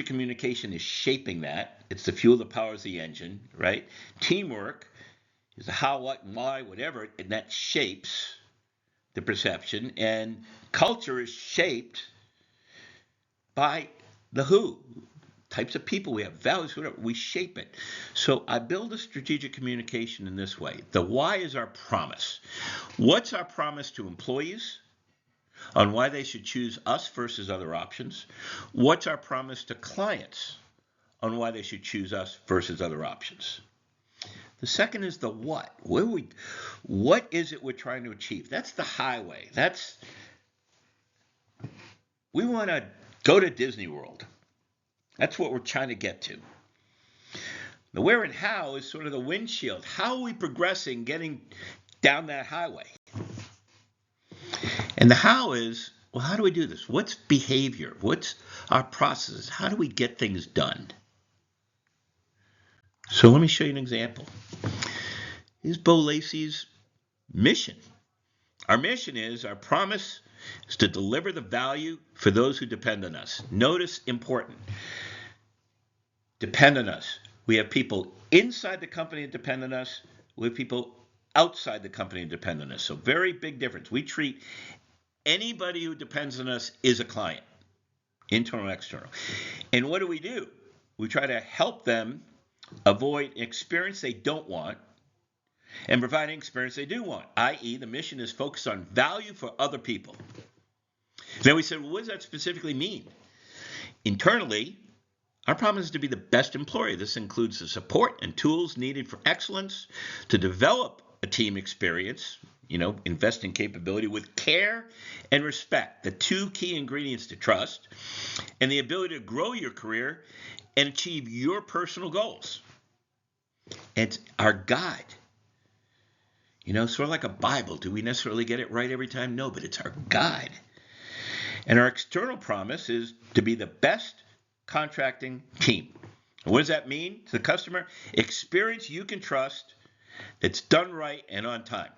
communication is shaping that. It's the fuel that powers the engine, right? Teamwork is the how, what, and why, whatever, and that shapes the perception. And culture is shaped by the who. Types of people we have, values, whatever, we shape it. So I build a strategic communication in this way. The why is our promise. What's our promise to employees on why they should choose us versus other options? What's our promise to clients on why they should choose us versus other options? The second is the what. What is it we're trying to achieve? That's the highway. We want to go to Disney World. That's what we're trying to get to. The where and how is sort of the windshield. How are we progressing, getting down that highway? And the how is, well, how do we do this? What's behavior? What's our processes? How do we get things done? So let me show you an example. Here's Bo Lacey's mission. Our mission is, our promise is to deliver the value for those who depend on us. Notice, important. Depend on us. We have people inside the company that depend on us. We have people outside the company that depend on us. So very big difference. We treat anybody who depends on us is a client, internal and external. And what do? We try to help them avoid an experience they don't want and provide an experience they do want, i.e. the mission is focused on value for other people. Then we said, well, what does that specifically mean? Internally, our promise is to be the best employer. This includes the support and tools needed for excellence, to develop a team experience, invest in capability with care and respect, the two key ingredients to trust, and the ability to grow your career and achieve your personal goals. It's our guide. Sort of like a Bible. Do we necessarily get it right every time? No, but it's our guide. And our external promise is to be the best contracting team. And what does that mean to the customer? Experience you can trust, that's done right and on time.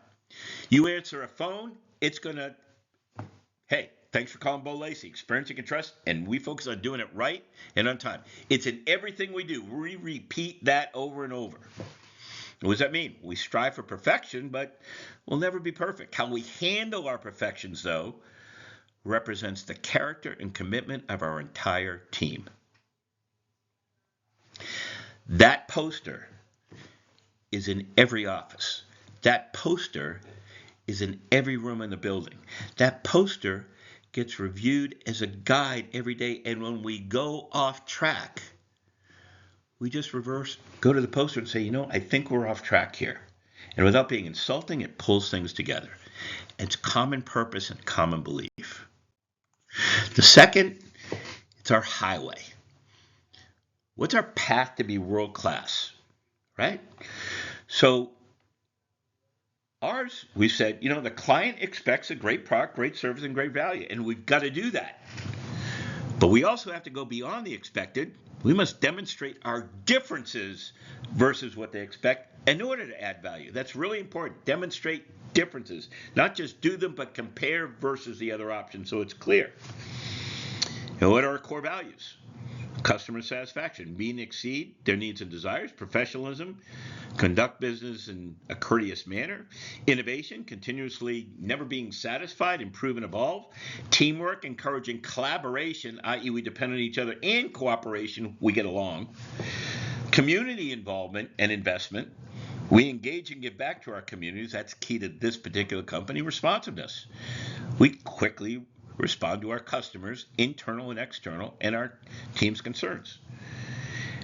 You answer a phone, it's going to, hey, thanks for calling Bo Lacey. Experience you can trust, and we focus on doing it right and on time. It's in everything we do. We repeat that over and over. What does that mean? We strive for perfection, but we'll never be perfect. How we handle our perfections, though, represents the character and commitment of our entire team. That poster is in every office. That poster is in every room in the building. That poster gets reviewed as a guide every day, and when we go off track, we just go to the poster and say, I think we're off track here. And without being insulting, it pulls things together. It's common purpose and common belief. The second, it's our highway. What's our path to be world class, right? So ours, we said, the client expects a great product, great service, and great value, and we've got to do that. But we also have to go beyond the expected. We must demonstrate our differences versus what they expect in order to add value. That's really important. Demonstrate differences. Not just do them, but compare versus the other option so it's clear. And what are our core values? Customer satisfaction, meet and exceed their needs and desires, professionalism, conduct business in a courteous manner, innovation, continuously never being satisfied, improve and evolve, teamwork, encouraging collaboration, i.e. we depend on each other, and cooperation, we get along, community involvement and investment, we engage and give back to our communities, that's key to this particular company, responsiveness. We quickly respond to our customers, internal and external, and our team's concerns.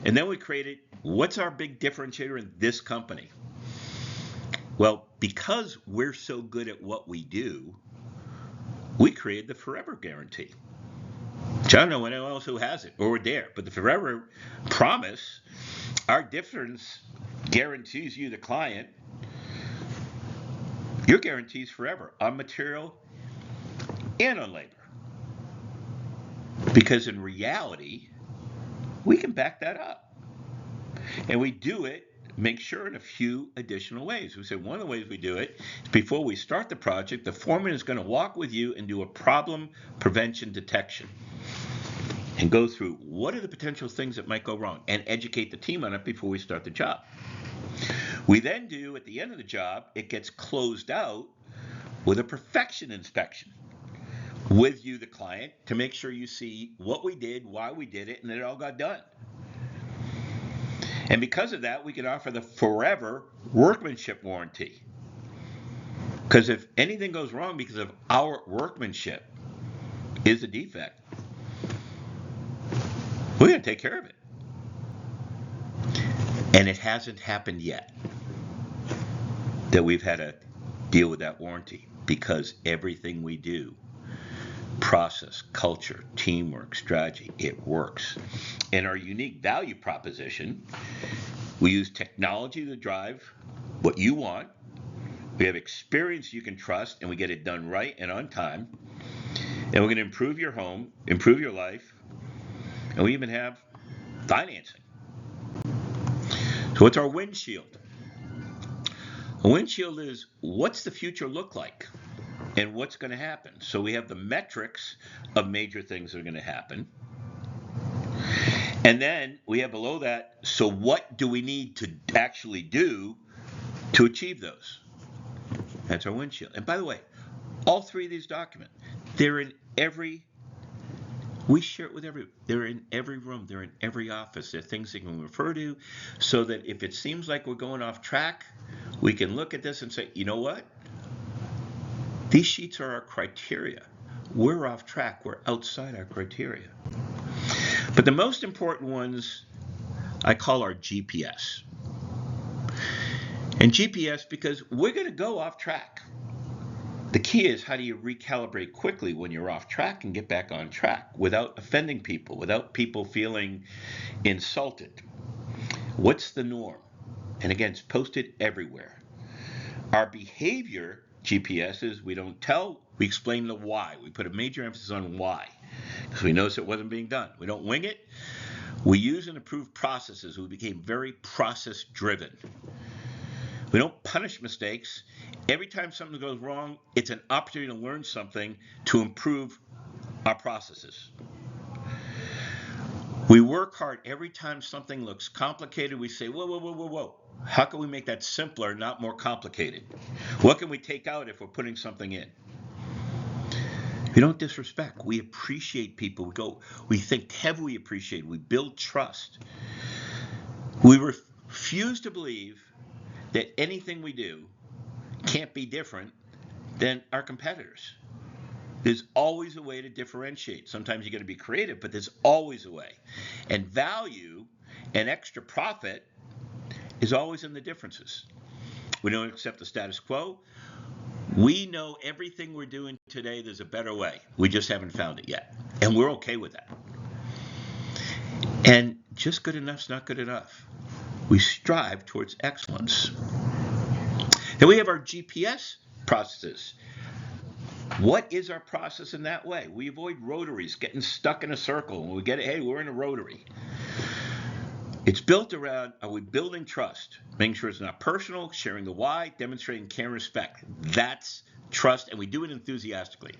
And then we created, what's our big differentiator in this company? Well, because we're so good at what we do, we created the Forever Guarantee. I don't know anyone else who has it, or we're there, but the Forever promise, our difference guarantees you, the client, your guarantees forever on material and on labor. Because in reality, we can back that up. And we do it, make sure, in a few additional ways. We say one of the ways we do it is before we start the project, the foreman is going to walk with you and do a problem prevention detection and go through what are the potential things that might go wrong and educate the team on it before we start the job. We then do, at the end of the job, it gets closed out with a perfection inspection with you, the client, to make sure you see what we did, why we did it, and that it all got done. And because of that, we can offer the forever workmanship warranty. Because if anything goes wrong because of our workmanship is a defect, we're going to take care of it. And it hasn't happened yet that we've had to deal with that warranty, because everything we do, process, culture, teamwork, strategy, it works. In our unique value proposition, we use technology to drive what you want. We have experience you can trust, and we get it done right and on time. And we're going to improve your home, improve your life, and we even have financing. So what's our windshield? A windshield is what's the future look like and what's going to happen. So we have the metrics of major things that are going to happen. And then we have below that, so what do we need to actually do to achieve those? That's our windshield. And by the way, all three of these documents, they're in every, we share it with they're in every room, they're in every office. They're things they can refer to, so that if it seems like we're going off track, we can look at this and say, you know what? These sheets are our criteria. We're off track. We're outside our criteria. But the most important ones I call our GPS. And GPS because we're going to go off track. The key is, how do you recalibrate quickly when you're off track and get back on track without offending people, without people feeling insulted? What's the norm? And again, it's posted everywhere. Our behavior GPS is we don't tell, we explain the why. We put a major emphasis on why, because we noticed it wasn't being done. We don't wing it. We use and improve processes. We became very process driven. We don't punish mistakes. Every time something goes wrong, it's an opportunity to learn something to improve our processes. We work hard. Every time something looks complicated, we say, whoa, whoa, whoa, whoa, whoa. How can we make that simpler, not more complicated? What can we take out if we're putting something in? We don't disrespect. We appreciate people. We think heavily appreciate. We build trust. We refuse to believe that anything we do can't be different than our competitors. There's always a way to differentiate. Sometimes you got to be creative, but there's always a way. And value and extra profit is always in the differences. We don't accept the status quo. We know everything we're doing today, there's a better way. We just haven't found it yet. And we're okay with that. And just good enough's not good enough. We strive towards excellence. Then we have our GPS processes. What is our process in that way? We avoid rotaries, getting stuck in a circle. When we get it, hey, we're in a rotary. It's built around, are we building trust? Making sure it's not personal, sharing the why, demonstrating care and respect. That's trust, and we do it enthusiastically.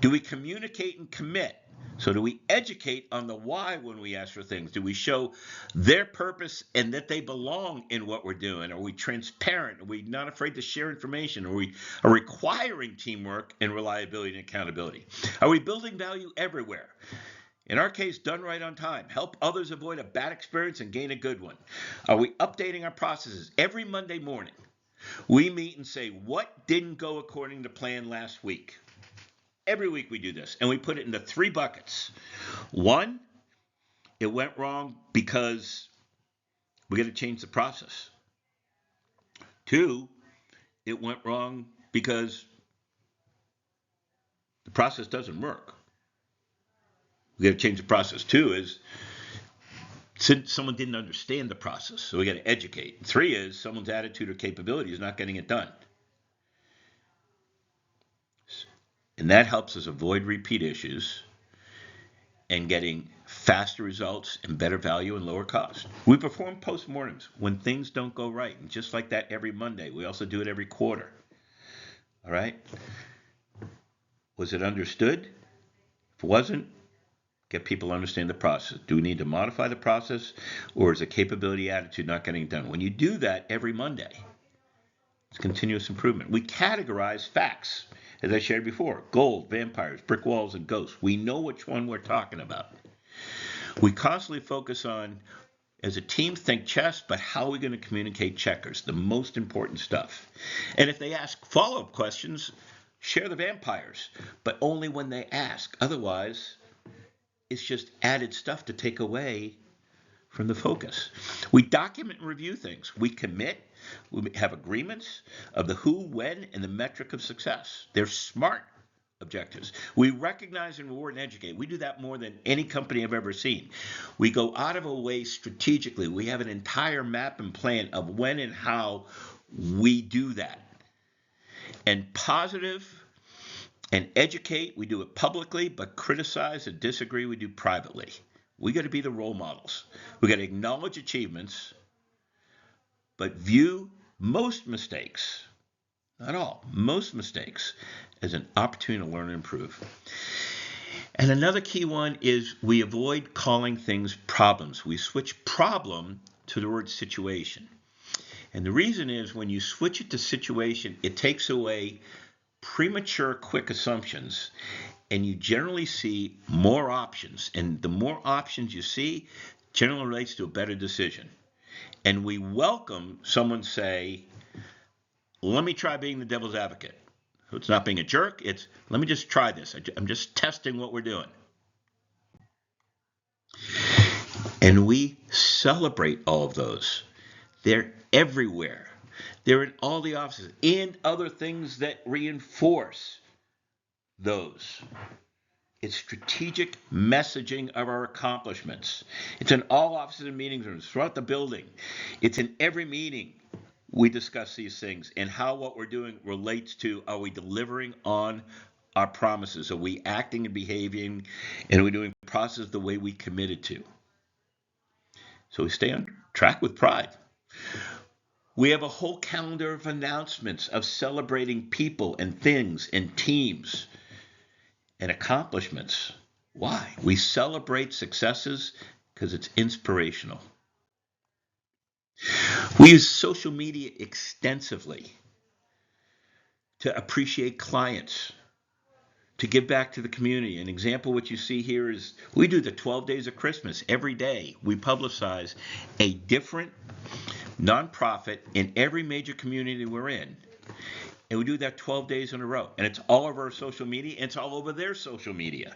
Do we communicate and commit? So do we educate on the why when we ask for things? Do we show their purpose and that they belong in what we're doing? Are we transparent? Are we not afraid to share information? Are we requiring teamwork and reliability and accountability? Are we building value everywhere? In our case, done right on time. Help others avoid a bad experience and gain a good one. Are we updating our processes every Monday morning? We meet and say, what didn't go according to plan last week? Every week we do this, and we put it into 3 buckets. 1, it went wrong because we got to change the process. 2, it went wrong because the process doesn't work. We got to change the process. 2 is someone didn't understand the process, so we got to educate. 3 is someone's attitude or capability is not getting it done. And that helps us avoid repeat issues and getting faster results and better value and lower cost. We perform postmortems when things don't go right, and just like that every Monday. We also do it every quarter. All right? Was it understood? If it wasn't, get people to understand the process. Do we need to modify the process, or is the capability attitude not getting it done? When you do that every Monday, it's continuous improvement. We categorize facts, as I shared before: gold, vampires, brick walls, and ghosts. We know which one we're talking about. We constantly focus on, as a team, think chess, but how are we going to communicate checkers? The most important stuff. And if they ask follow-up questions, share the vampires, but only when they ask. Otherwise, it's just added stuff to take away from the focus. We document and review things. We commit. We have agreements of the who, when, and the metric of success. They're SMART objectives. We recognize and reward and educate. We do that more than any company I've ever seen. We go out of our way strategically. We have an entire map and plan of when and how we do that. And positive and educate, we do it publicly, but criticize and disagree, we do privately. We got to be the role models. We got to acknowledge achievements, but view most mistakes, not all, most mistakes, as an opportunity to learn and improve. And another key one is we avoid calling things problems. We switch problem to the word situation. And the reason is, when you switch it to situation, it takes away premature, quick assumptions, and you generally see more options. And the more options you see, generally relates to a better decision. And we welcome someone say, let me try being the devil's advocate. So it's not being a jerk, it's let me just try this. I'm just testing what we're doing. And we celebrate all of those. They're everywhere. They're in all the offices and other things that reinforce those. It's strategic messaging of our accomplishments. It's in all offices and meeting rooms throughout the building. It's in every meeting. We discuss these things and how what we're doing relates to, are we delivering on our promises? Are we acting and behaving, and are we doing process the way we committed to? So we stay on track with pride. We have a whole calendar of announcements of celebrating people and things and teams and accomplishments. Why? We celebrate successes because it's inspirational. We use social media extensively to appreciate clients, to give back to the community. An example, what you see here is we do the 12 Days of Christmas. Every day we publicize a different nonprofit in every major community we're in. And we do that 12 days in a row. And it's all over our social media, and it's all over their social media.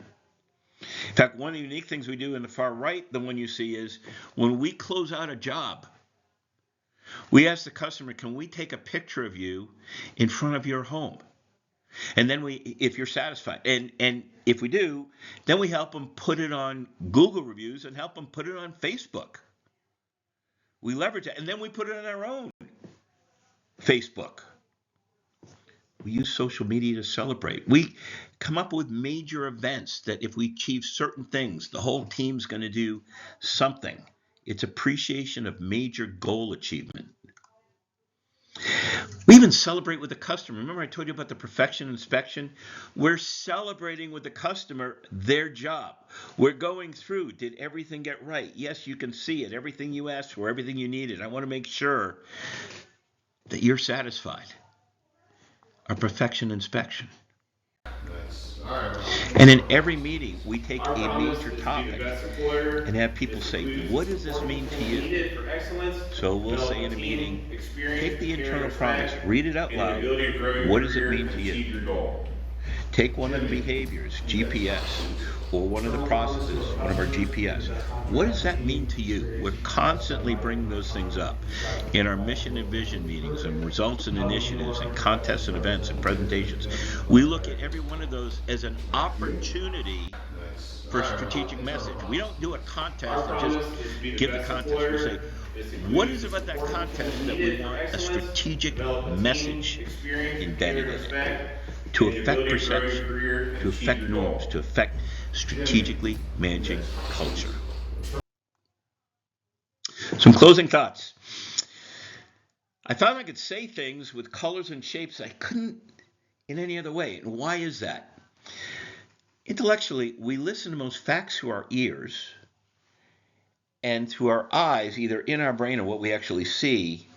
In fact, one of the unique things we do in the far right, the one you see, is when we close out a job, we ask the customer, can we take a picture of you in front of your home? And then if you're satisfied, and if we do, then we help them put it on Google reviews and help them put it on Facebook. We leverage it, and then we put it on our own Facebook. We use social media to celebrate. We come up with major events that if we achieve certain things, the whole team's going to do something. It's appreciation of major goal achievement. We even celebrate with the customer. Remember I told you about the perfection inspection? We're celebrating with the customer their job. We're going through, did everything get right? Yes, you can see it. Everything you asked for, everything you needed. I want to make sure that you're satisfied. Our perfection inspection. Nice. All right. And in every meeting, we take a major topic and have people say, what does this mean to you? So we'll say in a meeting, take the internal promise, read it out loud. What does it mean to you? Take one of the behaviors, GPS, or one of the processes, one of our GPS. What does that mean to you? We're constantly bringing those things up in our mission and vision meetings and results and initiatives and contests and events and presentations. We look at every one of those as an opportunity for strategic message. We don't do a contest and just give the contest. We say, what is it about that contest that we want a strategic message embedded in it? To affect perception, to affect norms, to affect strategically managing culture. Some closing thoughts. I found I could say things with colors and shapes I couldn't in any other way. And why is that? Intellectually, we listen to most facts through our ears and through our eyes, either in our brain or what we actually see.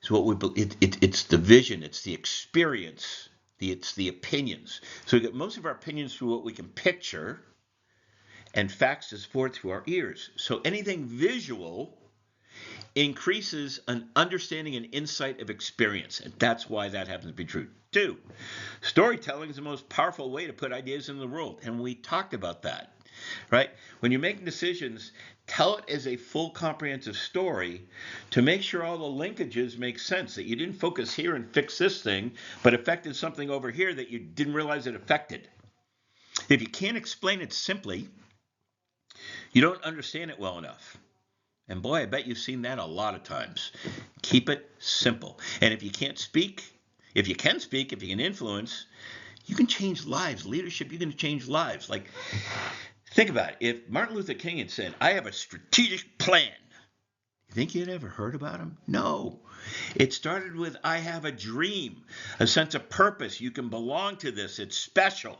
Is what we it's the vision, it's the experience, it's the opinions. So we get most of our opinions through what we can picture, and facts to support through our ears. So anything visual increases an understanding and insight of experience, and that's why that happens to be true. 2, storytelling is the most powerful way to put ideas in the world, and we talked about that, right? When you're making decisions, tell it as a full comprehensive story to make sure all the linkages make sense, that you didn't focus here and fix this thing, but affected something over here that you didn't realize it affected. If you can't explain it simply, you don't understand it well enough. And boy, I bet you've seen that a lot of times. Keep it simple. And if you can't speak, if you can speak, if you can influence, you can change lives. Leadership, you can change lives. Like, think about it. If Martin Luther King had said, I have a strategic plan, you think you'd ever heard about him? No. It started with, I have a dream, a sense of purpose. You can belong to this. It's special.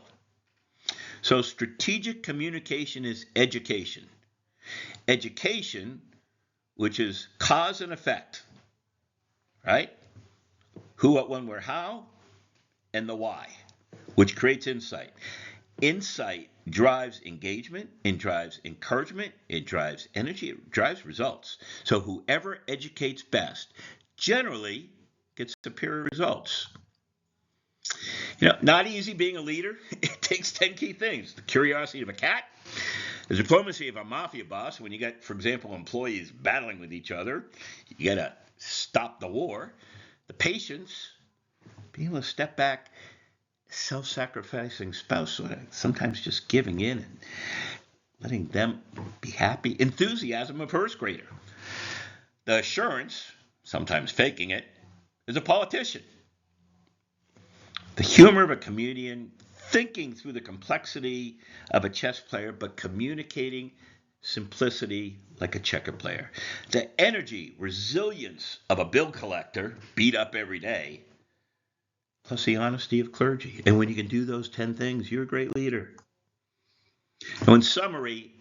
So strategic communication is education. Education, which is cause and effect, right? Who, what, when, where, how, and the why, which creates insight. Insight drives engagement, it drives encouragement, it drives energy, it drives results. So whoever educates best generally gets superior results. Not easy being a leader. It takes 10 key things. The curiosity of a cat, the diplomacy of a mafia boss. When you got, for example, employees battling with each other, you got to stop the war. The patience, being able to step back, self-sacrificing spouse, sometimes just giving in and letting them be happy. Enthusiasm of first grader. The assurance, sometimes faking it, is a politician. The humor of a comedian, thinking through the complexity of a chess player, but communicating simplicity like a checker player. The energy, resilience of a bill collector, beat up every day, plus the honesty of clergy. And when you can do those 10 things, you're a great leader. Now, in summary,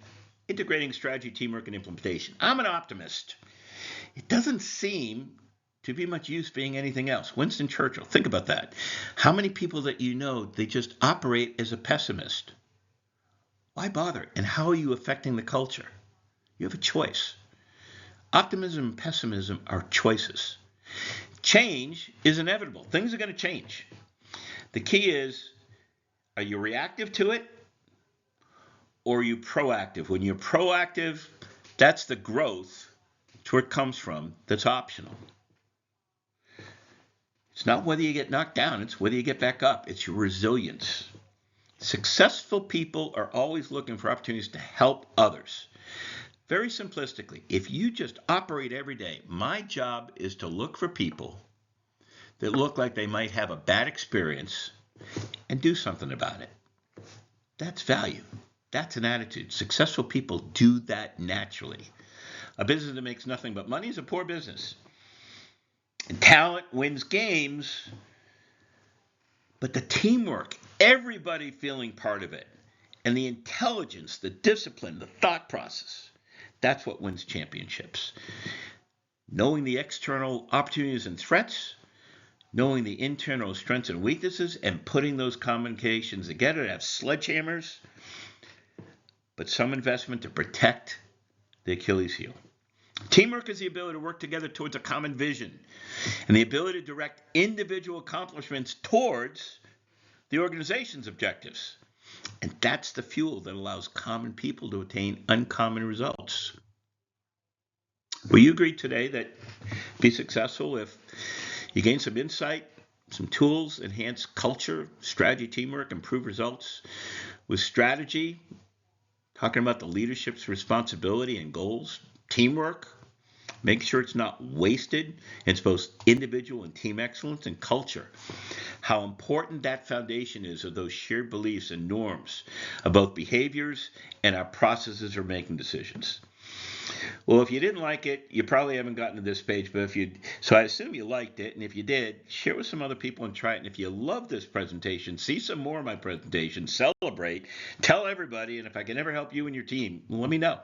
integrating strategy, teamwork, and implementation. I'm an optimist. It doesn't seem to be much use being anything else. Winston Churchill, think about that. How many people that you know, they just operate as a pessimist? Why bother? And how are you affecting the culture? You have a choice. Optimism and pessimism are choices. Change is inevitable. Things are going to change. The key is, are you reactive to it or are you proactive? When you're proactive, that's the growth. It's where it comes from. That's optional. It's not whether you get knocked down, it's whether you get back up. It's your resilience. Successful people are always looking for opportunities to help others. Very simplistically, if you just operate every day, my job is to look for people that look like they might have a bad experience and do something about it. That's value. That's an attitude. Successful people do that naturally. A business that makes nothing but money is a poor business. And talent wins games, but the teamwork, everybody feeling part of it, and the intelligence, the discipline, the thought process, that's what wins championships. Knowing the external opportunities and threats, knowing the internal strengths and weaknesses, and putting those combinations together to have sledgehammers, but some investment to protect the Achilles heel. Teamwork is the ability to work together towards a common vision and the ability to direct individual accomplishments towards the organization's objectives. And that's the fuel that allows common people to attain uncommon results. Will you agree today that be successful if you gain some insight, some tools, enhance culture, strategy, teamwork, improve results? With strategy, talking about the leadership's responsibility and goals, teamwork, make sure it's not wasted. It's both individual and team excellence, and culture. how important that foundation is of those shared beliefs and norms of both behaviors and our processes for making decisions. Well, if you didn't like it, you probably haven't gotten to this page, but so I assume you liked it, and if you did, share with some other people and try it. And if you love this presentation, see some more of my presentations, celebrate, tell everybody, and if I can ever help you and your team, let me know.